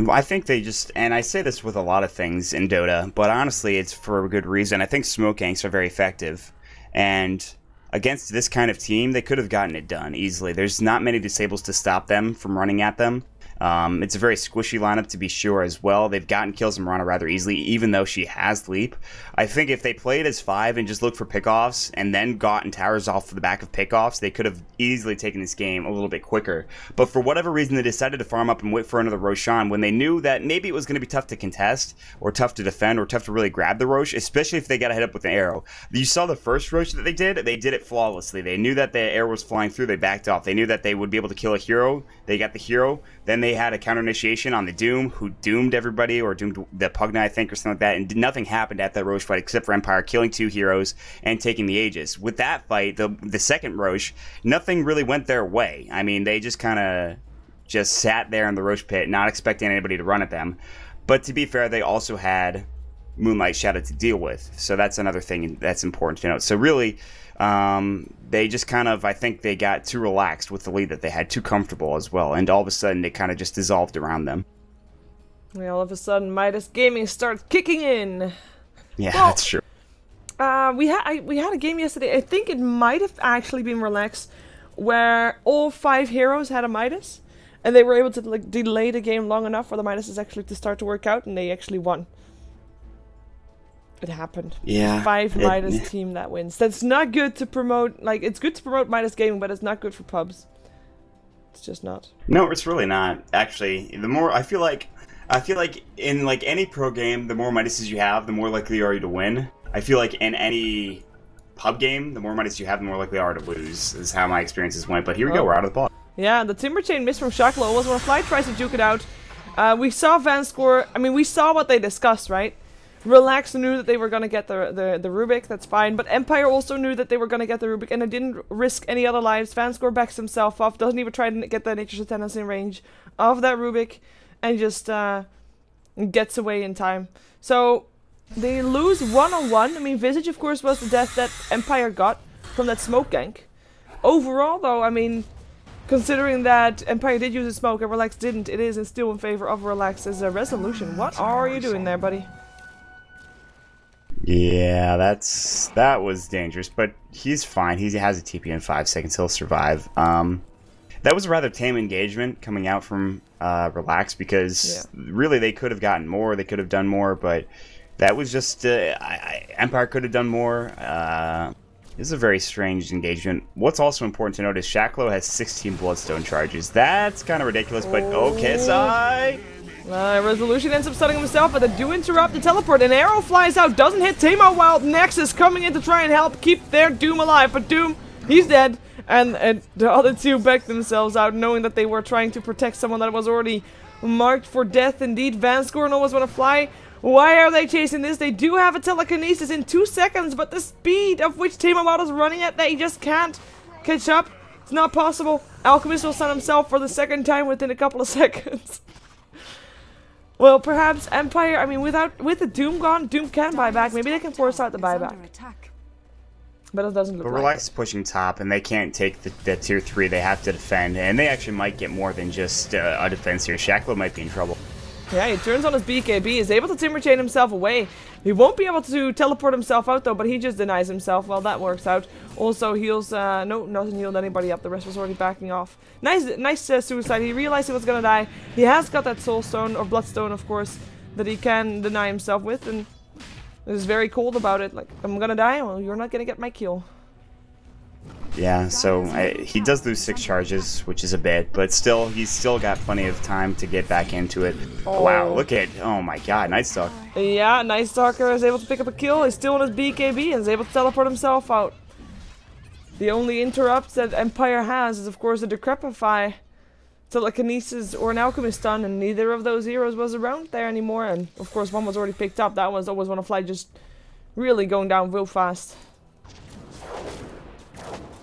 Speaker 2: I think they just, and I say this with a lot of things in Dota, but honestly, it's for a good reason. I think smoke ganks are very effective, and against this kind of team, they could have gotten it done easily. There's not many disables to stop them from running at them. It's a very squishy lineup to be sure as well. They've gotten kills on Mirana rather easily, even though she has leap. I think if they played as 5 and just looked for pickoffs and then gotten towers off the back of pickoffs, they could have easily taken this game a little bit quicker. But for whatever reason, they decided to farm up and wait for another Roshan when they knew that maybe it was going to be tough to contest, or tough to defend, or tough to really grab the Roche, especially if they got to hit up with an arrow. You saw the first Roche that they did it flawlessly. They knew that the arrow was flying through, they backed off. They knew that they would be able to kill a hero, they got the hero, then they had a counter initiation on the Doom, who doomed everybody, or doomed the Pugna, I think, or something like that, and nothing happened at that Roche fight except for Empire killing 2 heroes and taking the Aegis. With that fight, the second Roche, nothing really went their way. I mean, they just kind of sat there in the Roche pit, not expecting anybody to run at them. But to be fair, they also had Moonlight Shadow to deal with. So that's another thing that's important to note. So really, they just kind of, I think they got too relaxed with the lead that they had, too comfortable as well, and all of a sudden it kind of just dissolved around them.
Speaker 1: Yeah, all of a sudden Midas Gaming starts kicking in.
Speaker 2: Yeah, well, that's true.
Speaker 1: We had a game yesterday, I think it might have actually been Relax, where all 5 heroes had a Midas, and they were able to like delay the game long enough for the Midases actually to start to work out, and they actually won. It happened.
Speaker 2: Yeah.
Speaker 1: 5 Midas team that wins. That's not good to promote, like, it's good to promote Midas Gaming, but it's not good for pubs. It's just not.
Speaker 2: No, it's really not. Actually, the more, I feel like in like any pro game, the more Midases you have, the more likely you are to win. I feel like in any pub game, the more Midas you have, the more likely you are to lose, is how my experiences went. But here we go, we're out of the ball.
Speaker 1: Yeah, the Timber Chain miss from Shaklo. Almost want to fly, tries to juke it out. We saw Vanscore, I mean, we saw what they discussed, right? Relax knew that they were going to get the Rubik, that's fine. But Empire also knew that they were going to get the Rubik, and they didn't risk any other lives. Vanscore backs himself off, doesn't even try to get the Nature's Attendance in range of that Rubik, and just gets away in time. So they lose 1-on-1. I mean, Visage, of course, was the death that Empire got from that smoke gank. Overall, though, I mean, considering that Empire did use a smoke and Relax didn't, it is still in favor of Relax as a resolution. What are you doing there, buddy?
Speaker 2: Yeah, that was dangerous, but he's fine. He has a TP in 5 seconds. He'll survive. That was a rather tame engagement coming out from Relax, because really they could have gotten more. They could have done more, but that was just Empire could have done more. This is a very strange engagement. What's also important to note is Shaklo has 16 Bloodstone charges. That's kind of ridiculous, but okay, Sai.
Speaker 1: Resolution ends up stunning himself, but they do interrupt the teleport. An arrow flies out, doesn't hit Tamo, while Nexus coming in to try and help keep their Doom alive. But Doom, he's dead. And the other two backed themselves out, knowing that they were trying to protect someone that was already marked for death. Indeed, Vanscore and always want to fly. Why are they chasing this? They do have a telekinesis in 2 seconds, but the speed of which Tamo Wild is running at, they just can't catch up. It's not possible. Alchemist will stun himself for the 2nd time within a couple of seconds. Well, perhaps Empire, I mean, with the Doom gone, Doom can buy back. Maybe they can force out the buyback. But it doesn't look like
Speaker 2: Relax is pushing top, and they can't take the tier 3. They have to defend, and they actually might get more than just a defense here. Shaklo might be in trouble.
Speaker 1: Yeah, he turns on his BKB, is able to Timber Chain himself away. He won't be able to teleport himself out, though, but he just denies himself. Well, that works out. Also heals, no, doesn't heal anybody up. The rest was already backing off. Nice suicide. He realized he was gonna die. He has got that Soul Stone, or Bloodstone, of course, that he can deny himself with, and is very cold about it. Like, I'm gonna die? Well, you're not gonna get my kill.
Speaker 2: Yeah, so he does lose 6 charges, which is a bit, but still, he's still got plenty of time to get back into it. Oh. Wow, look at, oh my god, Night Stalker.
Speaker 1: Yeah, Night Stalker is able to pick up a kill. He's still on his BKB and is able to teleport himself out. The only interrupt that Empire has is, of course, a Decrepify, Telekinesis, or an Alchemist stun, and neither of those heroes was around there anymore. And, of course, one was already picked up. That one's always want to fly, just really going down real fast.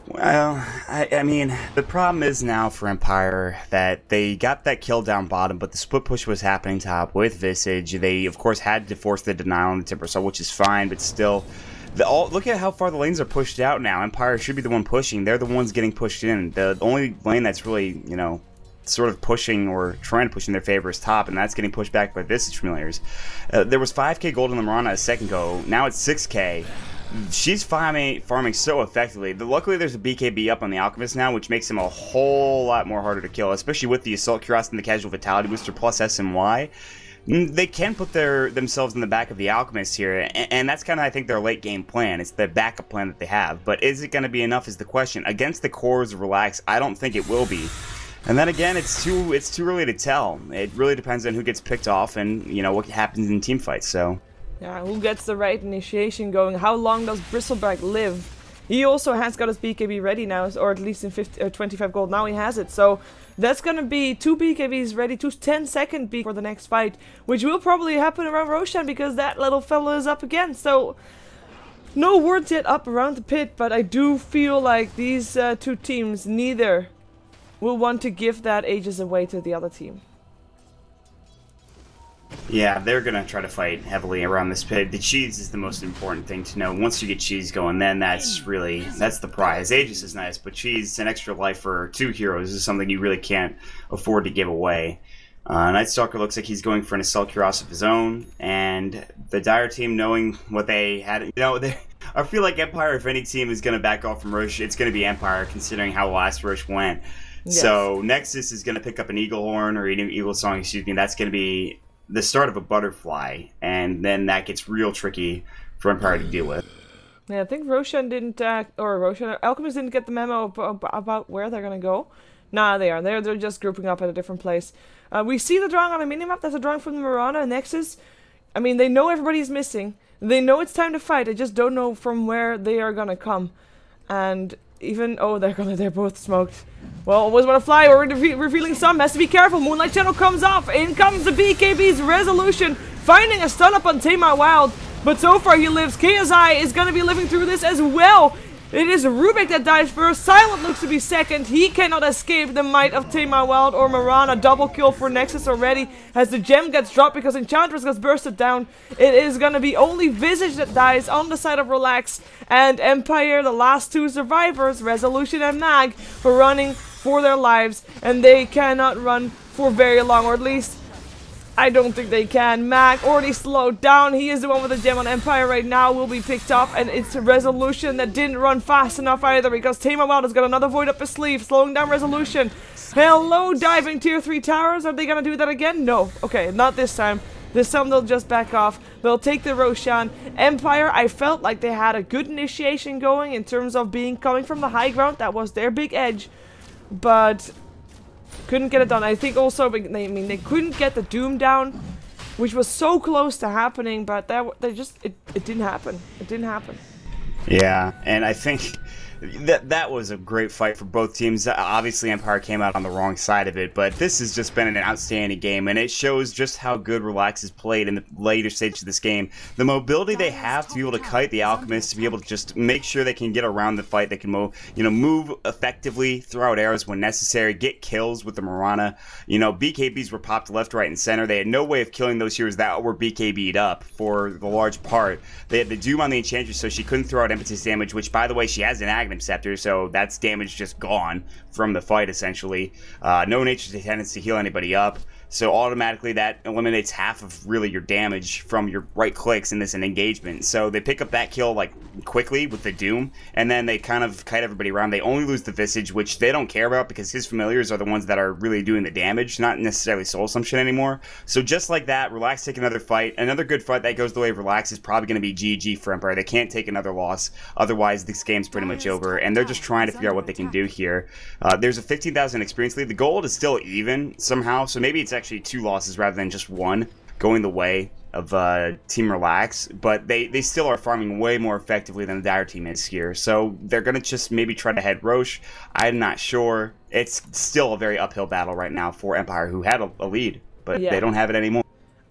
Speaker 2: Well, I mean, the problem is now for Empire that they got that kill down bottom, but the split push was happening top with Visage. They, of course, had to force the denial on the Timber Saw, which is fine, but still, look at how far the lanes are pushed out now. Empire should be the one pushing. They're the ones getting pushed in. The only lane that's really, you know, sort of pushing or trying to push in their favor is top, and that's getting pushed back by Visage Familiars. There was 5k gold in the Mirana a second ago. Now it's 6k. She's farming so effectively. Luckily, there's a BKB up on the Alchemist now, which makes him a whole lot more harder to kill, especially with the Assault Cuirass and the Casual Vitality Booster plus SMY. They can put themselves in the back of the Alchemist here, and that's kind of, I think, their late game plan. It's the backup plan that they have. But is it going to be enough is the question. Against the cores of Relax, I don't think it will be. And then again, it's too early to tell. It really depends on who gets picked off and, you know, what happens in team fights, so...
Speaker 1: Yeah, who gets the right initiation going? How long does Bristleback live? He also has got his BKB ready now, or at least in 25 gold. Now he has it. So that's going to be 2 BKBs ready, 2 10-second BKB for the next fight, which will probably happen around Roshan because that little fella is up again. So no words yet up around the pit, but I do feel like these 2 teams, neither will want to give that Aegis away to the other team.
Speaker 2: Yeah, they're gonna try to fight heavily around this pit. The cheese is the most important thing to know. Once you get cheese going, then that's the prize. Aegis is nice, but cheese, an extra life for 2 heroes, is something you really can't afford to give away. Night Stalker looks like he's going for an Assault Cuirass of his own, and the Dire team, knowing what they had, I feel like Empire, if any team is going to back off from Roche, it's going to be Empire, considering how last Roche went. Yes. So Nexus is going to pick up an Eagle Horn, or Eagle Song, excuse me. That's going to be the start of a Butterfly, and then that gets real tricky for Empire to deal with.
Speaker 1: Yeah, I think Roshan didn't, Alchemist didn't get the memo about where they're going to go. Nah, they are. They're just grouping up at a different place. We see the drawing on a minimap. That's a drawing from the Mirana and Nexus. I mean, they know everybody's missing. They know it's time to fight. They just don't know from where they are gonna come. And even they're both smoked. Well, always want to fly. We're revealing some. Has to be careful. Moonlight Channel comes off. In comes the BKB's Resolution, finding a stun up on Tame Wild. But so far he lives. KSI is gonna be living through this as well. It is Rubik that dies first. Silent looks to be second. He cannot escape the might of Tame Wild or Mirana. Double kill for Nexus already as the gem gets dropped because Enchantress gets bursted down. It is going to be only Visage that dies on the side of Relax. And Empire, the last 2 survivors, Resolution and Mag, are running for their lives. And they cannot run for very long, or at least I don't think they can. Mag already slowed down. He is the one with the gem on Empire right now. Will be picked up. And it's a Resolution that didn't run fast enough either, because Tame Wild has got another Void up his sleeve. Slowing down Resolution. Hello, diving tier 3 towers. Are they going to do that again? No. Okay, not this time. This time they'll just back off. They'll take the Roshan. Empire, I felt like they had a good initiation going in terms of coming from the high ground. That was their big edge. But couldn't get it done. I think also, they couldn't get the Doom down, which was so close to happening, but it didn't happen. It didn't happen.
Speaker 2: Yeah, and I think that was a great fight for both teams. Obviously, Empire came out on the wrong side of it, but this has just been an outstanding game, and it shows just how good Relax has played in the later stages of this game. The mobility they have to be able to kite the Alchemist, to be able to just make sure they can get around the fight, they can move effectively, throw out arrows when necessary, get kills with the Mirana. BKBs were popped left, right, and center. They had no way of killing those heroes that were BKB'd up for the large part. They had the Doom on the Enchantress, so she couldn't throw out impetus damage, which, by the way, she has an Magnum Scepter, so that's damage just gone from the fight, essentially. No nature's tendency to heal anybody up, so automatically that eliminates half of really your damage from your right clicks in this engagement. So they pick up that kill like quickly with the Doom, and then they kind of kite everybody around. They only lose the Visage, which they don't care about because his familiars are the ones that are really doing the damage, not necessarily Soul Assumption anymore. So just like that, Relax take another fight. Another good fight that goes the way of Relax is probably going to be GG for Empire. They can't take another loss, otherwise this game's pretty much over, and they're just trying to figure out what they can do here. There's a 15,000 experience lead. The gold is still even somehow, so maybe it's actually 2 losses rather than just 1 going the way of Team Relax, but they still are farming way more effectively than the Dire team is here, so they're going to just maybe try to head Roche. I'm not sure. It's still a very uphill battle right now for Empire, who had a lead, but they don't have it anymore.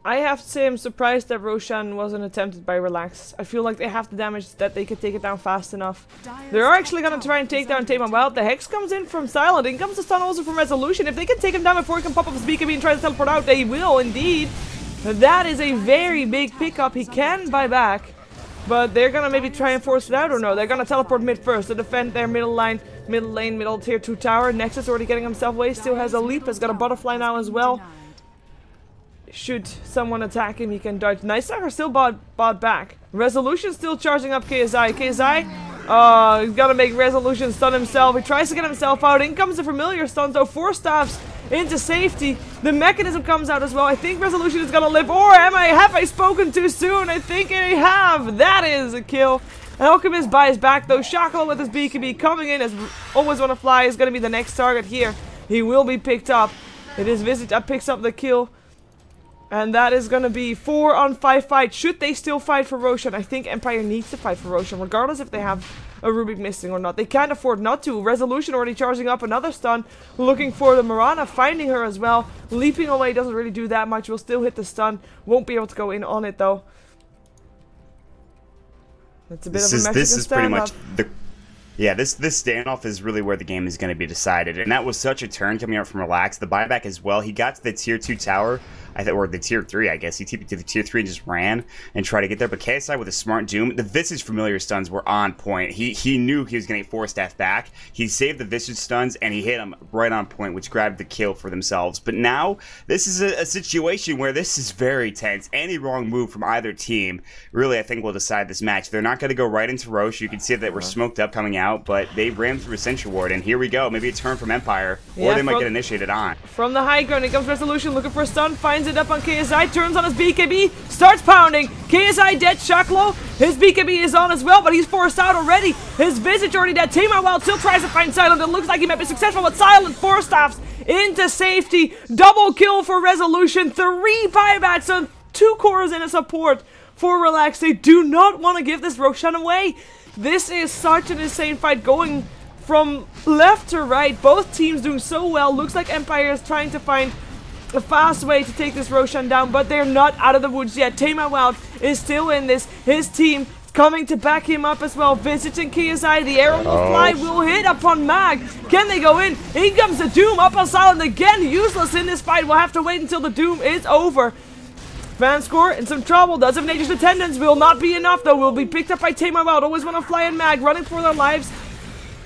Speaker 1: I have to say I'm surprised that Roshan wasn't attempted by Relax. I feel like they have the damage that they could take it down fast enough. They're actually going to try and take down Tame Wild. The Hex comes in from Silent. In comes the stun also from Resolution. If they can take him down before he can pop up his BKB and try to teleport out, they will indeed. That is a very big pickup. He can buy back, but they're going to maybe try and force it out, or no? They're going to teleport mid first to defend their middle lane, middle tier 2 tower. Nexus already getting himself away. Still has a leap. Has got a butterfly now as well. Should someone attack him, he can dodge. Night Stalker still bought back. Resolution still charging up KSI. KSI, he's got to make Resolution stun himself. He tries to get himself out. In comes the familiar stun, though. 4 staffs into safety. The mechanism comes out as well. I think Resolution is going to live. Or have I spoken too soon? I think I have. That is a kill. Alchemist buys back, though. Shakala with his BKB coming in as Always Want to Fly is going to be the next target here. He will be picked up. It is Visage that picks up the kill. And that is going to be 4 on 5 fight. Should they still fight for Roshan? I think Empire needs to fight for Roshan, regardless if they have a Rubik missing or not. They can't afford not to. Resolution already charging up another stun. Looking for the Mirana, finding her as well. Leaping away doesn't really do that much. Will still hit the stun. Won't be able to go in on it, though. That's a bit of a Mexican
Speaker 2: This is pretty much
Speaker 1: standoff.
Speaker 2: the... Yeah, this standoff is really where the game is going to be decided. And that was such a turn coming out from Relax. The buyback as well. He got to the tier 2 tower or the tier 3, I guess. He TP'd to the tier 3 and just ran and tried to get there. But KSI with a smart Doom, the Visage familiar stuns were on point. He knew he was going to get 4-staff back. He saved the Visage stuns and he hit him right on point, which grabbed the kill for themselves. But now, this is a situation where this is very tense. Any wrong move from either team, really, I think will decide this match. They're not going to go right into Roche. You can see that we're smoked up coming out, but they ran through a Sentry Ward, and here we go. Maybe a turn from Empire, or they might get initiated on.
Speaker 1: From the high ground, here comes Resolution, looking for a stun, finds it up on KSI, turns on his BKB, starts pounding. KSI dead, shock low. His BKB is on as well, but he's forced out already. His Visage already dead. Team Wild still tries to find Silent. It looks like he might be successful, but Silent 4-staffs into safety. Double kill for Resolution. 3 buybacks on 2 cores and a support for Relax. They do not want to give this Roshan away. This is such an insane fight going from left to right. Both teams doing so well. Looks like Empire is trying to find a fast way to take this Roshan down, but they're not out of the woods yet. Tama Wild is still in this. His team coming to back him up as well. Visage and KSI, the arrow will fly, will hit upon Mag. Can they go in? In comes the Doom, up on Silent again. Useless in this fight. We'll have to wait until the Doom is over. Vanscore in some trouble. Does have Nature's Attendance. Will not be enough though. Will be picked up by Tama Wild. Always want to fly in Mag, running for their lives.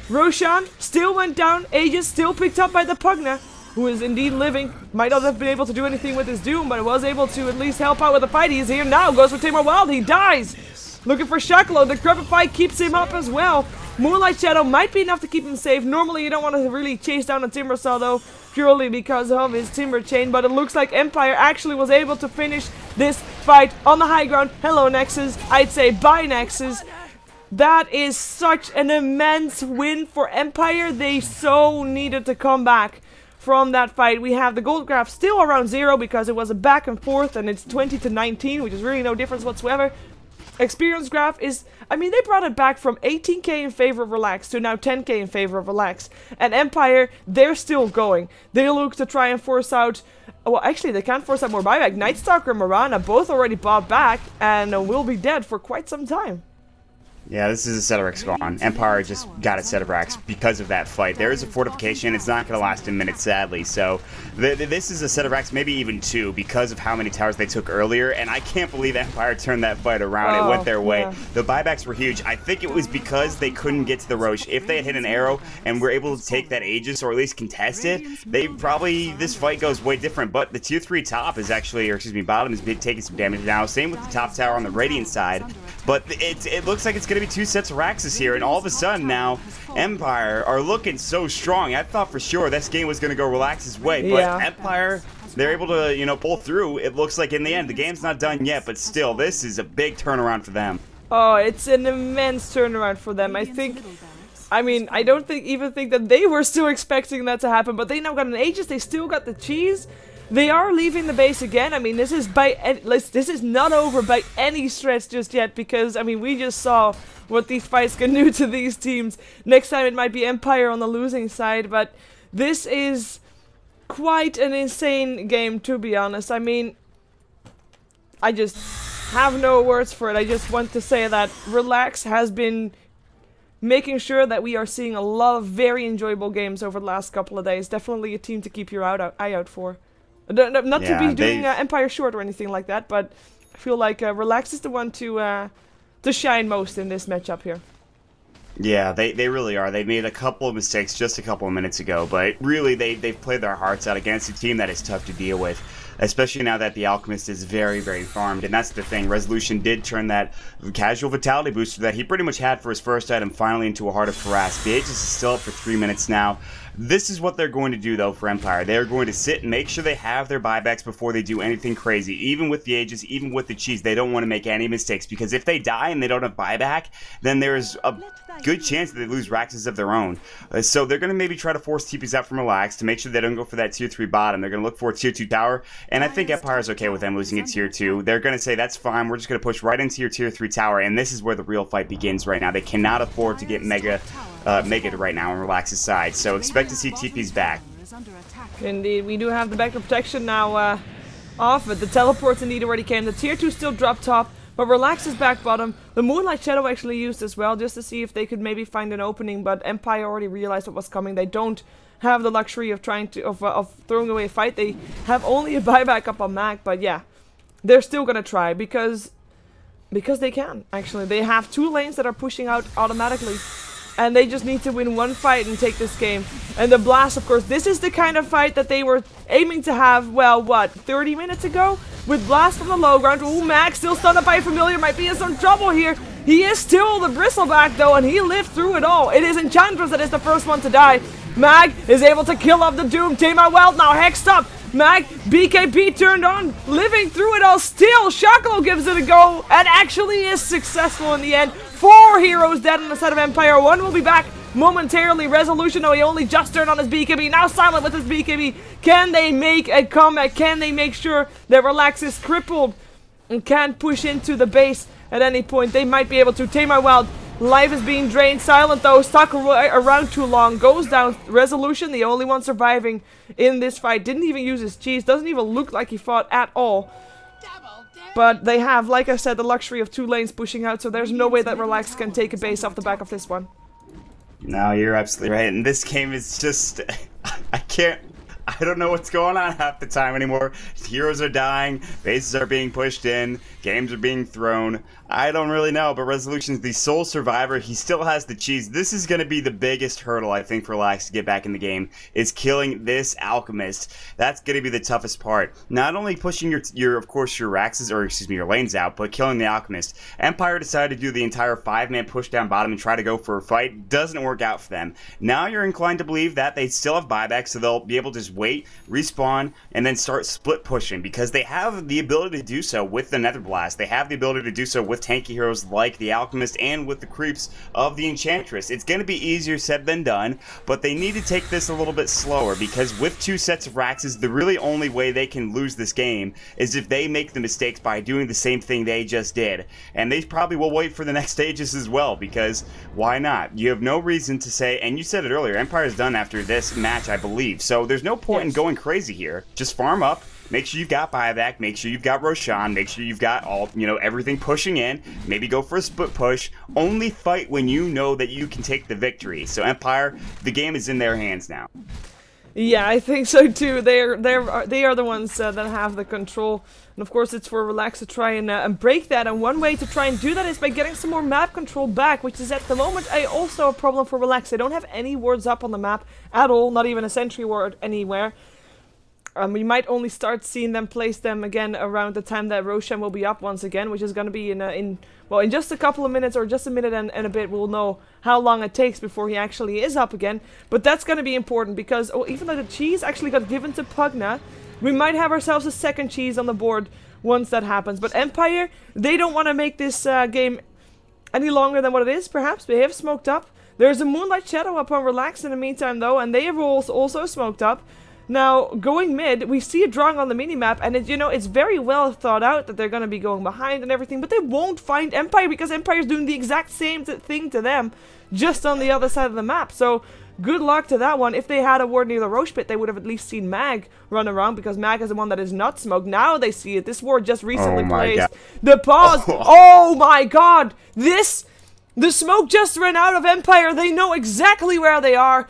Speaker 1: Roshan still went down. Aegis still picked up by the Pugna, who is indeed living. Might not have been able to do anything with his Doom, but was able to at least help out with the fight. He's here now. Goes for Tama Wild. He dies. Looking for Shaklo. The Crepit fight keeps him up as well. Moonlight Shadow might be enough to keep him safe. Normally you don't want to really chase down a Timber Saw though, purely because of his Timber Chain, but it looks like Empire actually was able to finish this fight on the high ground. Hello Nexus. I'd say bye Nexus. That is such an immense win for Empire. They so needed to come back from that fight. We have the gold graph still around 0 because it was a back and forth, and it's 20 to 19, which is really no difference whatsoever. Experience graph is, I mean, they brought it back from 18k in favor of Relax to now 10k in favor of Relax. And Empire, they're still going. They look to try and force out, well, actually, they can't force out more buyback. Nightstalker and Marana both already bought back and will be dead for quite some time.
Speaker 2: Yeah, this is a set of Rex gone. Empire just got a set of Rex because of that fight. There is a fortification. It's not going to last a minute, sadly. So this is a set of Rex, maybe even 2, because of how many towers they took earlier. And I can't believe Empire turned that fight around. It went their way. Yeah. The buybacks were huge. I think it was because they couldn't get to the Roche. If they had hit an arrow and were able to take that Aegis, or at least contest it, they probably, this fight goes way different. But the tier 3 top is actually, or excuse me, bottom is taking some damage now. Same with the top tower on the Radiant side. But it looks like it's going to be 2 sets of Raxus here, and all of a sudden now, Empire are looking so strong. I thought for sure this game was going to go Relax's way, but yeah. Empire, they're able to, you know, pull through. It looks like in the end, the game's not done yet, but still, this is a big turnaround for them. Oh, it's an immense turnaround for them. I think, I mean, I don't even think that they were still expecting that to happen, but they now got an Aegis, they still got the cheese. They are leaving the base again. I mean, this is not over by any stretch just yet, because, I mean, we just saw what these fights can do to these teams. Next time it might be Empire on the losing side, but this is quite an insane game, to be honest. I mean, I just have no words for it. I just want to say that Relax has been making sure that we are seeing a lot of very enjoyable games over the last couple of days. Definitely a team to keep your eye out for. Not to be doing Empire short or anything like that, but I feel like Relax is the one to shine most in this matchup here. Yeah, they really are. They made a couple of mistakes just a couple of minutes ago, but really they've played their hearts out against a team that is tough to deal with, especially now that the Alchemist is very, very farmed. And that's the thing. Resolution did turn that casual vitality booster that he pretty much had for his first item finally into a Heart of Harass. The Aegis is still up for 3 minutes now. This is what they're going to do, though, for Empire. They're going to sit and make sure they have their buybacks before they do anything crazy. Even with the Aegis, even with the cheese, they don't want to make any mistakes, because if they die and they don't have buyback, then there's a good chance that they lose Raxes of their own. So they're going to maybe try to force TPs out from Relax to make sure they don't go for that tier 3 bottom. They're going to look for a tier 2 tower, and I think Empire's okay with them losing a tier 2. They're going to say, that's fine, we're just going to push right into your tier 3 tower, and this is where the real fight begins right now. They cannot afford to get Mega right now on Relax's side, so expect to see TPs back. Indeed, we do have the backup protection now off, but the teleports indeed already came. The tier 2 still dropped top,
Speaker 1: But Relax is back bottom. The Moonlight Shadow actually used as well, just to see if they could maybe find an opening, but Empire already realized what was coming. They don't have the luxury of trying to of throwing away a fight. They have only a buyback up on Mag, but yeah, they're still gonna try because they can. Actually, they have 2 lanes that are pushing out automatically, and they just need to win 1 fight and take this game. And the Blast, of course, this is the kind of fight that they were aiming to have. Well, what, 30 minutes ago with Blast from the low ground. Ooh, Mag still stunned up by a Familiar, might be in some trouble here. He is still the Bristleback though, and he lived through it all. It is Enchantress that is the first one to die. Mag is able to kill off the Doom. Tame Weld now hexed up. Mag, BKB turned on, living through it all still. Shakalo gives it a go and actually is successful in the end. 4 heroes dead on the side of Empire. 1 will be back momentarily. Resolution, though, he only just turned on his BKB. Now Silent with his BKB. Can they make a comeback? Can they make sure that Relax is crippled and can't push into the base at any point? They might be able to. Tame Wild. Life is being drained. Silent, though, stuck around too long. Goes down. Resolution, the only one surviving in this fight. Didn't even use his cheese. Doesn't even look like he fought at all. But they have, like I said, the luxury of 2 lanes pushing out, so there's no way that Relax can take a base off the back of this one.
Speaker 2: No, you're absolutely right. And this game is just... I don't know what's going on half the time anymore. Heroes are dying, bases are being pushed in, games are being thrown. I don't really know, but Resolution's the sole survivor. He still has the cheese. This is going to be the biggest hurdle, I think, for Relax to get back in the game, is killing this Alchemist. That's going to be the toughest part. Not only pushing of course, your Raxes, or excuse me, your lanes out, but killing the Alchemist. Empire decided to do the entire 5-man push down bottom and try to go for a fight. Doesn't work out for them. Now you're inclined to believe that they still have buyback, so they'll be able to just wait, respawn, and then start split pushing, because they have the ability to do so with the Nether Blast. They have the ability to do so with tanky heroes like the Alchemist and with the creeps of the Enchantress. It's going to be easier said than done, but they need to take this a little bit slower, because with 2 sets of Raxes, the really only way they can lose this game is if they make the mistakes by doing the same thing they just did. And they probably will wait for the next stages as well, because why not? You have no reason to say, and you said it earlier, Empire's done after this match, I believe, so there's no point in going crazy here. Just farm up. Make sure you've got buyback, make sure you've got Roshan, make sure you've got all, everything pushing in, maybe go for a split push. Only fight when you know that you can take the victory. So Empire, the game is in their hands now.
Speaker 1: Yeah, I think so too. They are the ones that have the control, and of course it's for Relax to try and break that. And one way to try and do that is by getting some more map control back, which is at the moment also a problem for Relax. They don't have any wards up on the map at all, not even a sentry ward anywhere. We might only start seeing them place them again around the time that Roshan will be up once again, which is going to be in just a couple of minutes, or just a minute and a bit. We'll know how long it takes before he actually is up again. But that's going to be important, because even though the cheese actually got given to Pugna, we might have ourselves a second cheese on the board once that happens. But Empire, they don't want to make this game any longer than what it is, perhaps. They have smoked up. There's a Moonlight Shadow up on Relax in the meantime, though, and they have also smoked up. Now, going mid, we see a Drong on the minimap, and it's very well thought out that they're going to be going behind and everything, but they won't find Empire, because Empire's doing the exact same thing to them, just on the other side of the map. So, good luck to that one. If they had a ward near the Roche pit, they would have at least seen Mag run around, because Mag is the one that is not smoked. Now they see it. This ward just recently placed. The pause. Oh my god! The smoke just ran out of Empire. They know exactly where they are.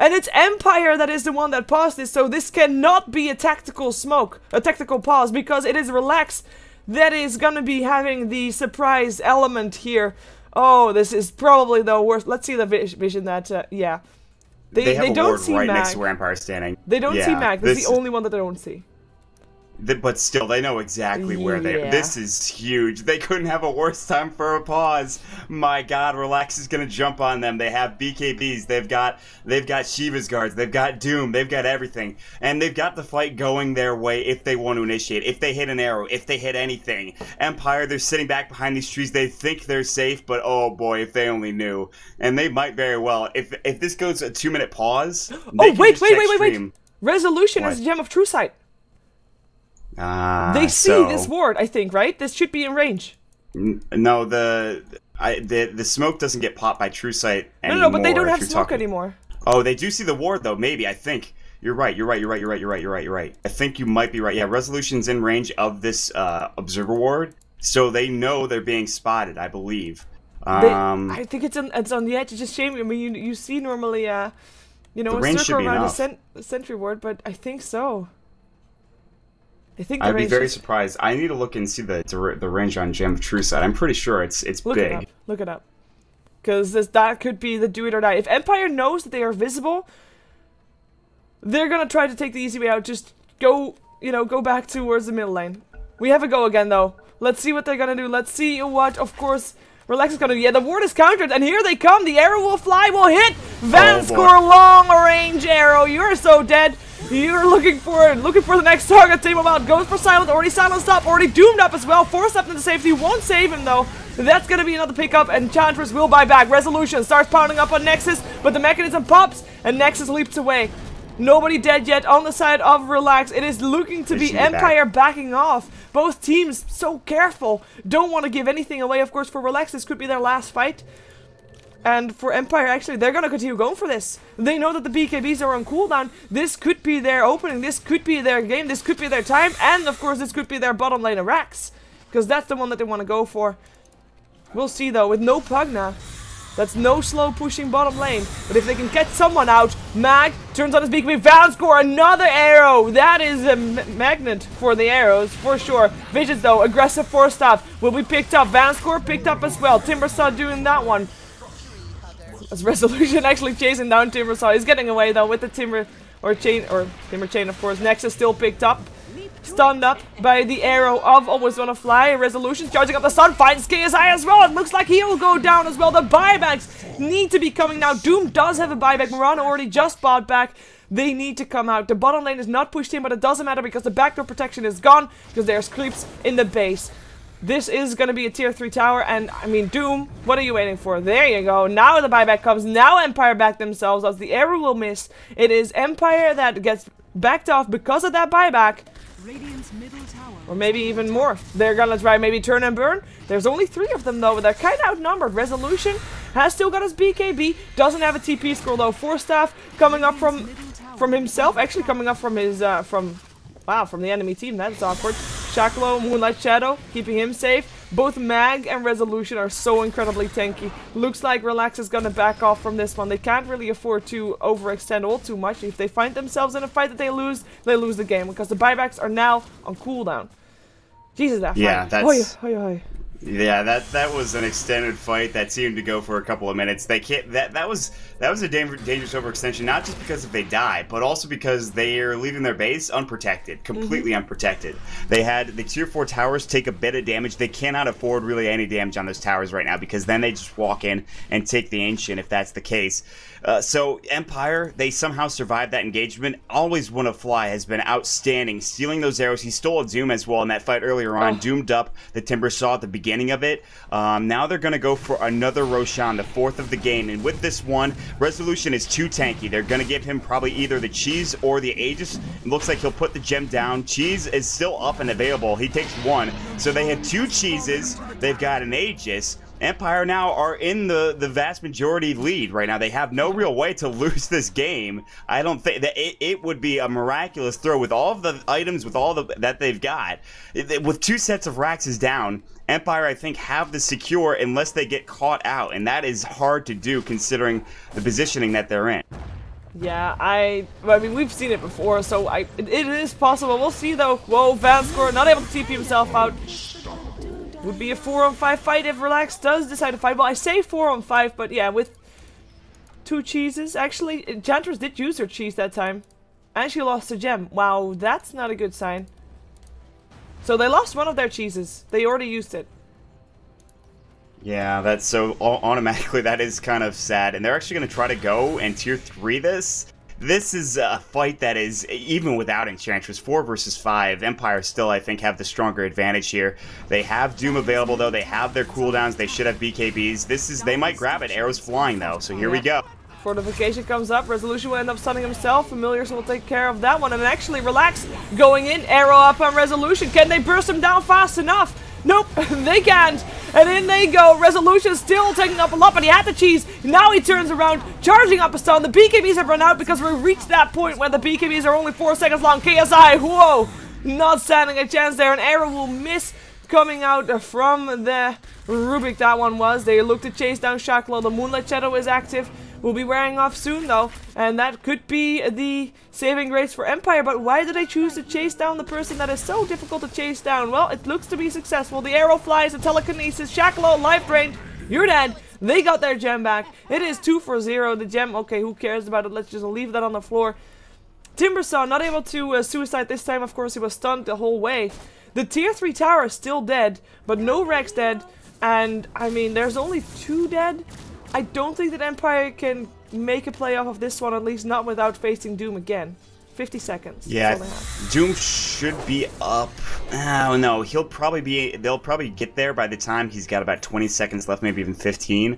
Speaker 1: And it's Empire that is the one that paused this, so this cannot be a tactical smoke, a tactical pause, because it is Relax that is gonna be having the surprise element here. This is probably the worst. Let's see the vision that, yeah.
Speaker 2: They have
Speaker 1: don't
Speaker 2: a ward
Speaker 1: see
Speaker 2: right
Speaker 1: Mag.
Speaker 2: Next to where Empire's standing.
Speaker 1: They don't see Mag. This is the only one that they don't see.
Speaker 2: But still, they know exactly where they are. This is huge. They couldn't have a worse time for a pause. My god, Relax is gonna jump on them. They have BKBs, they've got Shiva's guards, they've got Doom, they've got everything. And they've got the fight going their way if they want to initiate, if they hit an arrow, if they hit anything. Empire, they're sitting back behind these trees, they think they're safe, but oh boy, if they only knew. And they might very well. If this goes a 2-minute pause,
Speaker 1: wait. Resolution is Gem of True Sight. They see this ward, I think, right? This should be in range.
Speaker 2: No, the smoke doesn't get popped by True Sight anymore.
Speaker 1: No, but they don't have smoke anymore.
Speaker 2: Oh, they do see the ward though. Maybe, I think you're right. You're right. I think you might be right. Yeah, Resolution's in range of this observer ward. So they know they're being spotted, I believe.
Speaker 1: I think it's on the edge. It's just shame. I mean, you see normally, you know, a circle around the sentry ward, but I think so. I think
Speaker 2: I'd be very surprised. I need to look and see the range on Gem of True Sight. I'm pretty sure it's big.
Speaker 1: Look it up. Because that could be the do it or die. If Empire knows that they are visible, they're gonna try to take the easy way out. Just go, you know, go back towards the middle lane. We have a go again, though. Let's see what they're gonna do. Let's see what, of course, Relax is gonna do. Yeah, the ward is countered, and here they come. The arrow will fly, will hit. Van score long range arrow. You're so dead. You're looking for the next target. Team about goes for silent. Already silenced up. Already doomed up as well. Forced up into safety. Won't save him though. That's gonna be another pickup, and Enchantress will buy back. Resolution starts pounding up on Nexus, but the mechanism pops, and Nexus leaps away. Nobody dead yet on the side of Relax. It is looking to be Empire backing off. Both teams so careful. Don't want to give anything away. Of course, for Relax, this could be their last fight. And for Empire, actually, they're going to continue going for this. They know that the BKBs are on cooldown. This could be their opening. This could be their game. This could be their time. And, of course, this could be their bottom lane of Rax. Because that's the one that they want to go for. We'll see, though. With no Pugna, that's no slow pushing bottom lane. But if they can get someone out, Mag turns on his BKB. Van score another arrow. That is a magnet for the arrows, for sure. Visions, though, aggressive force staff will be picked up. Van score picked up as well. Timbersaw doing that one. As Resolution actually chasing down Timbersaw. He's getting away, though, with the Timber Chain, of course. Nexus still picked up. Stunned up by the arrow of Always Wanna Fly. Resolution charging up the sun. Finds KSI as well. It looks like he'll go down as well. The buybacks need to be coming now. Doom does have a buyback. Murano already just bought back. They need to come out. The bottom lane is not pushed in, but it doesn't matter because the backdoor protection is gone. Because there's creeps in the base. This is going to be a tier 3 tower. And, I mean, Doom, what are you waiting for? There you go. Now the buyback comes. Now Empire back themselves as the arrow will miss. It is Empire that gets backed off because of that buyback. Or maybe even more. They're gonna try maybe turn and burn. There's only 3 of them though, but they're kind of outnumbered. Resolution has still got his BKB. Doesn't have a TP scroll though. Force staff coming up from himself. Actually coming up from his from the enemy team. That's awkward. Shaklo, Moonlight Shadow, keeping him safe. Both Mag and Resolution are so incredibly tanky. Looks like Relax is gonna back off from this one. They can't really afford to overextend all too much. If they find themselves in a fight that they lose the game because the buybacks are now on cooldown. Jesus, that fight.
Speaker 2: Yeah, that's...
Speaker 1: Hoi.
Speaker 2: Yeah, that was an extended fight that seemed to go for a couple of minutes. They can't. That was a dangerous overextension, not just because if they die, but also because they are leaving their base unprotected, completely unprotected. They had the tier 4 towers take a bit of damage. They cannot afford really any damage on those towers right now because then they just walk in and take the ancient if that's the case. So Empire, they somehow survived that engagement. Always Wanna Fly has been outstanding, stealing those arrows. He stole a Doom as well in that fight earlier on. Doomed up the Timbersaw at the beginning of it. Now they're going to go for another Roshan, the 4th of the game. And with this one, Resolution is too tanky. They're going to give him probably either the Cheese or the Aegis. It looks like he'll put the gem down. Cheese is still up and available. He takes 1. So they have 2 Cheeses. They've got an Aegis. Empire now are in the vast majority lead right now. They have no real way to lose this game. I don't think that it would be a miraculous throw with all of the items, with all that they've got. With 2 sets of Raxes down, Empire, I think, have the secure unless they get caught out, and that is hard to do considering the positioning that they're in.
Speaker 1: Yeah, I mean, we've seen it before, so it is possible. We'll see, though. Whoa, Van score, not able to TP himself out. Would be a 4-on-5 fight if Relax does decide to fight. Well, I say 4-on-5, but yeah, with 2 cheeses. Actually, Enchantress did use her cheese that time. And she lost a gem. Wow, that's not a good sign. So they lost one of their cheeses. They already used it.
Speaker 2: Yeah, that's so automatically that is kind of sad. And they're actually going to try to go and tier 3 this. This is a fight that is, even without Enchantress, 4 versus 5. Empire still, I think, have the stronger advantage here. They have Doom available, though. They have their cooldowns. They should have BKBs. They might grab it. Arrows flying, though. So here we go.
Speaker 1: Fortification comes up. Resolution will end up stunning himself. Familiars will take care of that one. And actually, Relax going in. Arrow up on Resolution. Can they burst him down fast enough? Nope, they can't. And in they go. Resolution still taking up a lot, but he had the cheese. Now he turns around, charging up a stun. The BKBs have run out because we reached that point where the BKBs are only 4 seconds long. KSI, whoa, not standing a chance there. An arrow will miss. coming out from the Rubik, that one was. They look to chase down Shackle. The Moonlight Shadow is active. Will be wearing off soon though, and that could be the saving grace for Empire. But why did they choose to chase down the person that is so difficult to chase down? Well, it looks to be successful. The arrow flies, the telekinesis, Shackle, life drained. You're dead. They got their gem back. It is 2 for 0. The gem, okay, who cares about it? Let's just leave that on the floor. Timbersaw not able to suicide this time. Of course, he was stunned the whole way. The tier 3 tower is still dead, but no Rex dead. And, I mean, there's only 2 dead. I don't think that Empire can make a play off of this one, at least not without facing Doom again. 50 seconds.
Speaker 2: Yeah, Doom should be up. Oh no, they'll probably get there by the time he's got about 20 seconds left, maybe even 15.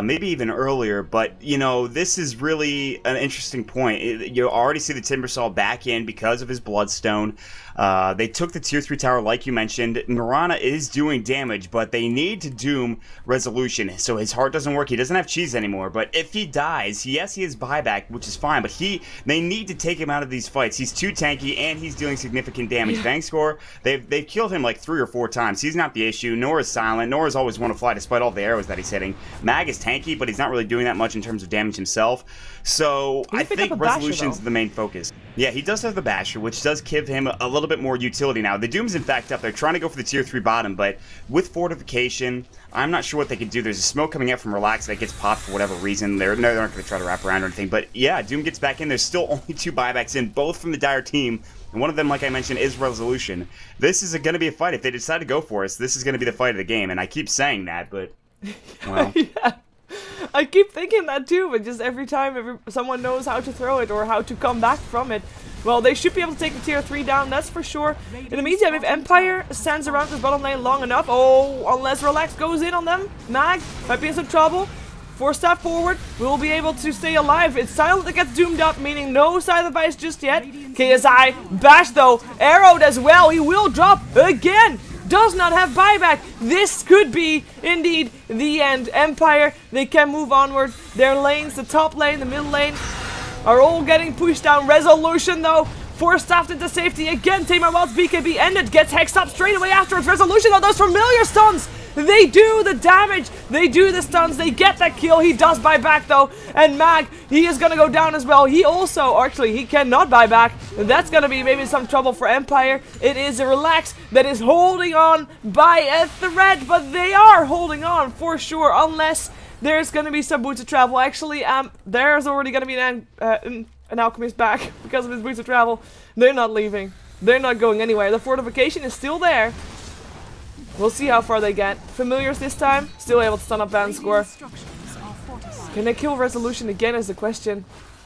Speaker 2: Maybe even earlier, but, you know, this is really an interesting point. You already see the Timbersaw back in because of his Bloodstone. They took the tier 3 tower, like you mentioned. Mirana is doing damage, but they need to Doom Resolution, so his heart doesn't work. He doesn't have cheese anymore, but if he dies, yes, he has buyback, which is fine, but they need to take him out of these fights. He's too tanky, and he's dealing significant damage. Bang score, they've killed him like 3 or 4 times. He's not the issue, nor is Silent, nor is Always Want to Fly, despite all the arrows that he's hitting. Mag is tanky, but he's not really doing that much in terms of damage himself. So I think Resolution's the main focus. Yeah, he does have the Basher, which does give him a little bit more utility now. The Doom's in fact up. They're trying to go for the tier 3 bottom, but with Fortification, I'm not sure what they can do. There's a smoke coming out from Relax that gets popped for whatever reason. They're not going to try to wrap around or anything. But yeah, Doom gets back in. There's still only 2 buybacks in, both from the Dire team. And one of them, like I mentioned, is Resolution. This is going to be a fight. If they decide to go for us, this is going to be the fight of the game. And I keep saying that, but, well.
Speaker 1: Yeah. I keep thinking that too, but just every time someone knows how to throw it or how to come back from it, well, they should be able to take the tier 3 down, that's for sure. In the meantime, if Empire stands around this bottom lane long enough, unless Relax goes in on them, Mag might be in some trouble. 4-step forward, we'll be able to stay alive. It's Silent that gets doomed up, meaning no Silent Vice just yet. KSI, Bash though, arrowed as well, he will drop again. Does not have buyback. This could be indeed the end. Empire, they can move onward. Their lanes, the top lane, the middle lane, are all getting pushed down. Resolution though, forced into safety again. Tamer Wild's BKB ended, gets hexed up straight away afterwards. Resolution though, those familiar stuns. They do the damage, they do the stuns, they get that kill. He does buy back though, and Mag, he is gonna go down as well. He also, actually, he cannot buy back. That's gonna be maybe some trouble for Empire. It is a Relax that is holding on by a thread, but they are holding on for sure, unless there's gonna be some boots of travel. Actually, there's already gonna be an Alchemist back because of his boots of travel. They're not leaving. They're not going anywhere. The fortification is still there. We'll see how far they get. Familiars this time, still able to stun up Band Score. Can they kill Resolution again is the question.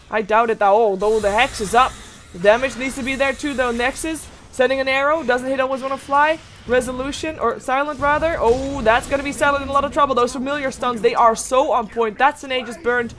Speaker 1: I doubt it though. Though the Hex is up. The damage needs to be there too though. Nexus, sending an arrow, doesn't hit Always Want to Fly. Resolution, or Silent rather. Oh, that's gonna be Silent in a lot of trouble. Those familiar stuns, they are so on point. That's an Aegis burned.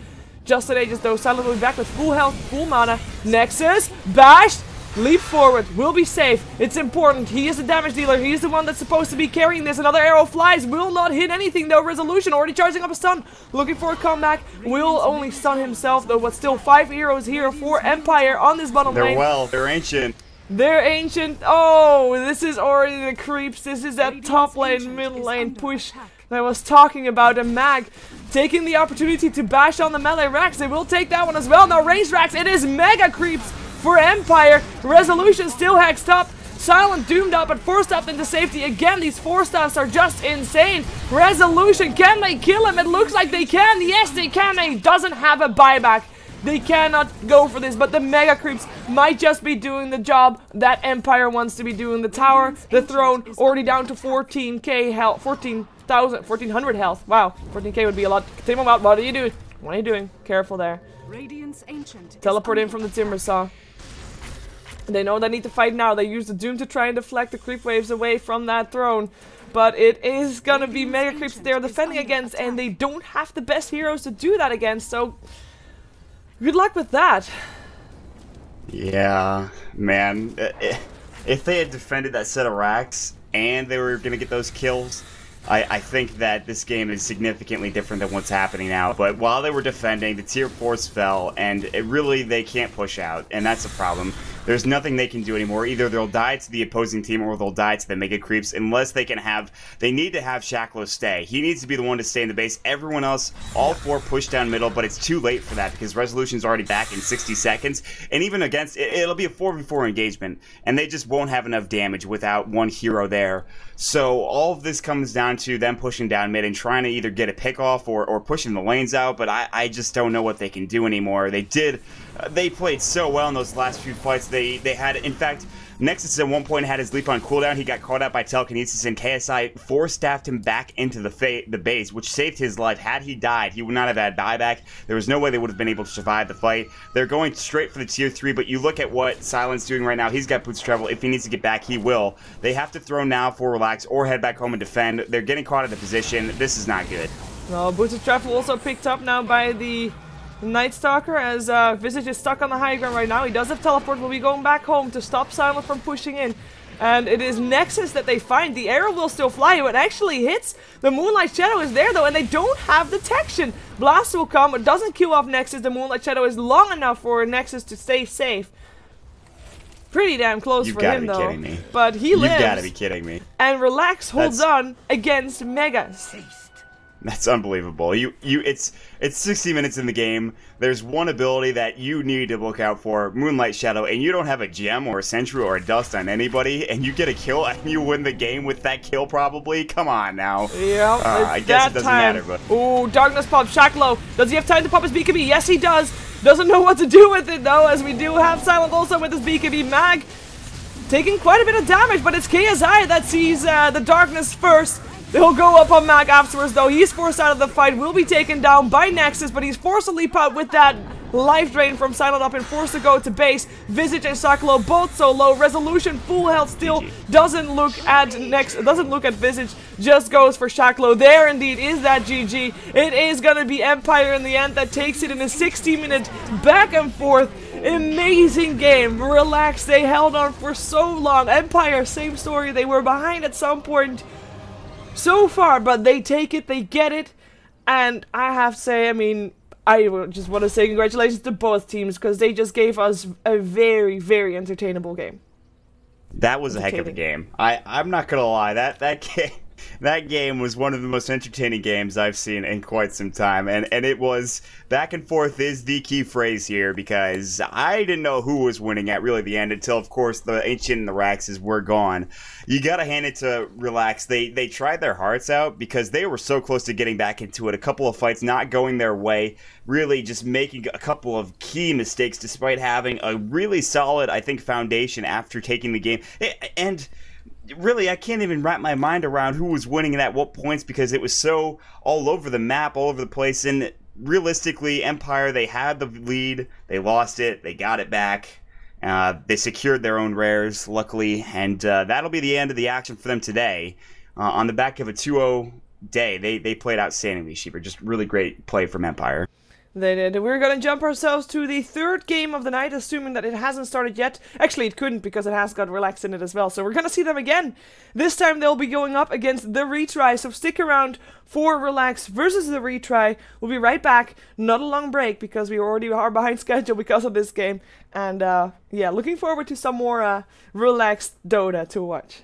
Speaker 1: Just an Aegis though. Silent will be back with full health, full mana. Nexus, Bash. Leap forward, will be safe, it's important, he is the damage dealer, he is the one that's supposed to be carrying this. Another arrow flies, will not hit anything though. Resolution already charging up a stun, looking for a comeback, will only stun himself though, but still 5 heroes here for Empire on this bottom lane.
Speaker 2: They're ancient.
Speaker 1: They're ancient, oh, this is already the creeps, this is that top lane, middle lane push that I was talking about. And Mag taking the opportunity to bash on the melee Rax, they will take that one as well. Now raise Rax, it is mega creeps for Empire. Resolution still hexed up. Silent doomed up, but forced up into safety. Again, these 4-stars are just insane. Resolution, can they kill him? It looks like they can. Yes, they can. He doesn't have a buyback. They cannot go for this, but the mega creeps might just be doing the job that Empire wants to be doing. The tower, the throne, already down to 14k health, 1400 health. Wow, 14k would be a lot. Take him out. What are you doing? What are you doing? Careful there. Teleport in from the Timbersaw. They know they need to fight now. They use the Doom to try and deflect the creep waves away from that throne. But it is gonna be mega creeps they're defending against, and they don't have the best heroes to do that against, so good luck with that.
Speaker 2: Yeah, man. If they had defended that set of racks and they were gonna get those kills, I think that this game is significantly different than what's happening now. But while they were defending, the tier 4s fell, and they can't push out, and that's a problem. There's nothing they can do anymore. Either they'll die to the opposing team or they'll die to the Mega Creeps unless they need to have Shacklo stay. He needs to be the one to stay in the base. Everyone else, all 4 push down middle, but it's too late for that because Resolution's already back in 60 seconds. And even against, it'll be a 4v4 engagement, and they just won't have enough damage without one hero there. So all of this comes down to them pushing down mid and trying to either get a pick off or pushing the lanes out, but I just don't know what they can do anymore. They played so well in those last few fights. They had, in fact, Nexus at one point had his leap on cooldown. He got caught out by telekinesis, and KSI force-staffed him back into the base, which saved his life. Had he died, he would not have had buyback. There was no way they would have been able to survive the fight. They're going straight for the tier 3, but you look at what Silent's doing right now. He's got boots travel. If he needs to get back, he will. They have to throw now for relax or head back home and defend. They're getting caught in the position. This is not good.
Speaker 1: Well, boots of travel also picked up now by the Night Stalker, as Visage is stuck on the high ground right now. He does have teleport, will be going back home to stop Silent from pushing in. And it is Nexus that they find. The arrow will still fly. It actually hits. The Moonlight Shadow is there though, and they don't have detection. Blast will come. It doesn't kill off Nexus. The Moonlight Shadow is long enough for Nexus to stay safe. Pretty damn close for him though.
Speaker 2: You've got to be kidding me.
Speaker 1: But he lives.
Speaker 2: You've got to be kidding me.
Speaker 1: And Relax holds on against Megas.
Speaker 2: That's unbelievable. It's 60 minutes in the game. There's one ability that you need to look out for, Moonlight Shadow, and you don't have a gem or a sentry or a dust on anybody, and you get a kill and you win the game with that kill probably? Come on now.
Speaker 1: Yeah,
Speaker 2: I guess it doesn't matter, but...
Speaker 1: Ooh, Darkness pop, Shacklo. Does he have time to pop his BKB? Yes, he does. Doesn't know what to do with it though, as we do have Silent also with his BKB. Mag taking quite a bit of damage, but it's KSI that sees the Darkness first. He'll go up on Mag afterwards though. He's forced out of the fight, will be taken down by Nexus, but he's forced to leap out with that life drain from Silent up and forced to go to base. Visage and Shacklo both so low. Resolution full health still doesn't look at Visage, just goes for Shacklo. There indeed is that GG. It is gonna be Empire in the end that takes it in a 60-minute back and forth. Amazing game. Relax, they held on for so long. Empire, same story. They were behind at some point so far, but they take it, they get it, and I have to say, I mean, I just want to say congratulations to both teams, because they just gave us a very, very entertainable game.
Speaker 2: That was a heck of a game. I'm not gonna lie, that game was one of the most entertaining games I've seen in quite some time, and it was back and forth is the key phrase here, because I didn't know who was winning at really the end until, of course, the Ancient and the Raxes were gone. You gotta hand it to Relax. They tried their hearts out because they were so close to getting back into it. A couple of fights not going their way, really just making a couple of key mistakes despite having a really solid, I think, foundation after taking the game. And really, I can't even wrap my mind around who was winning and at what points, because it was so all over the map, all over the place. And realistically, Empire, they had the lead, they lost it, they got it back. They secured their own rares, luckily, and that'll be the end of the action for them today. On the back of a 2-0 day, they played outstandingly, Sheeper. Just really great play from Empire.
Speaker 1: They did. We're gonna jump ourselves to the third game of the night, assuming that it hasn't started yet. Actually, it couldn't, because it has got Relax in it as well. So we're gonna see them again. This time they'll be going up against the Retry, so stick around for Relax versus the Retry. We'll be right back. Not a long break, because we already are behind schedule because of this game. And yeah, looking forward to some more Relaxed Dota to watch.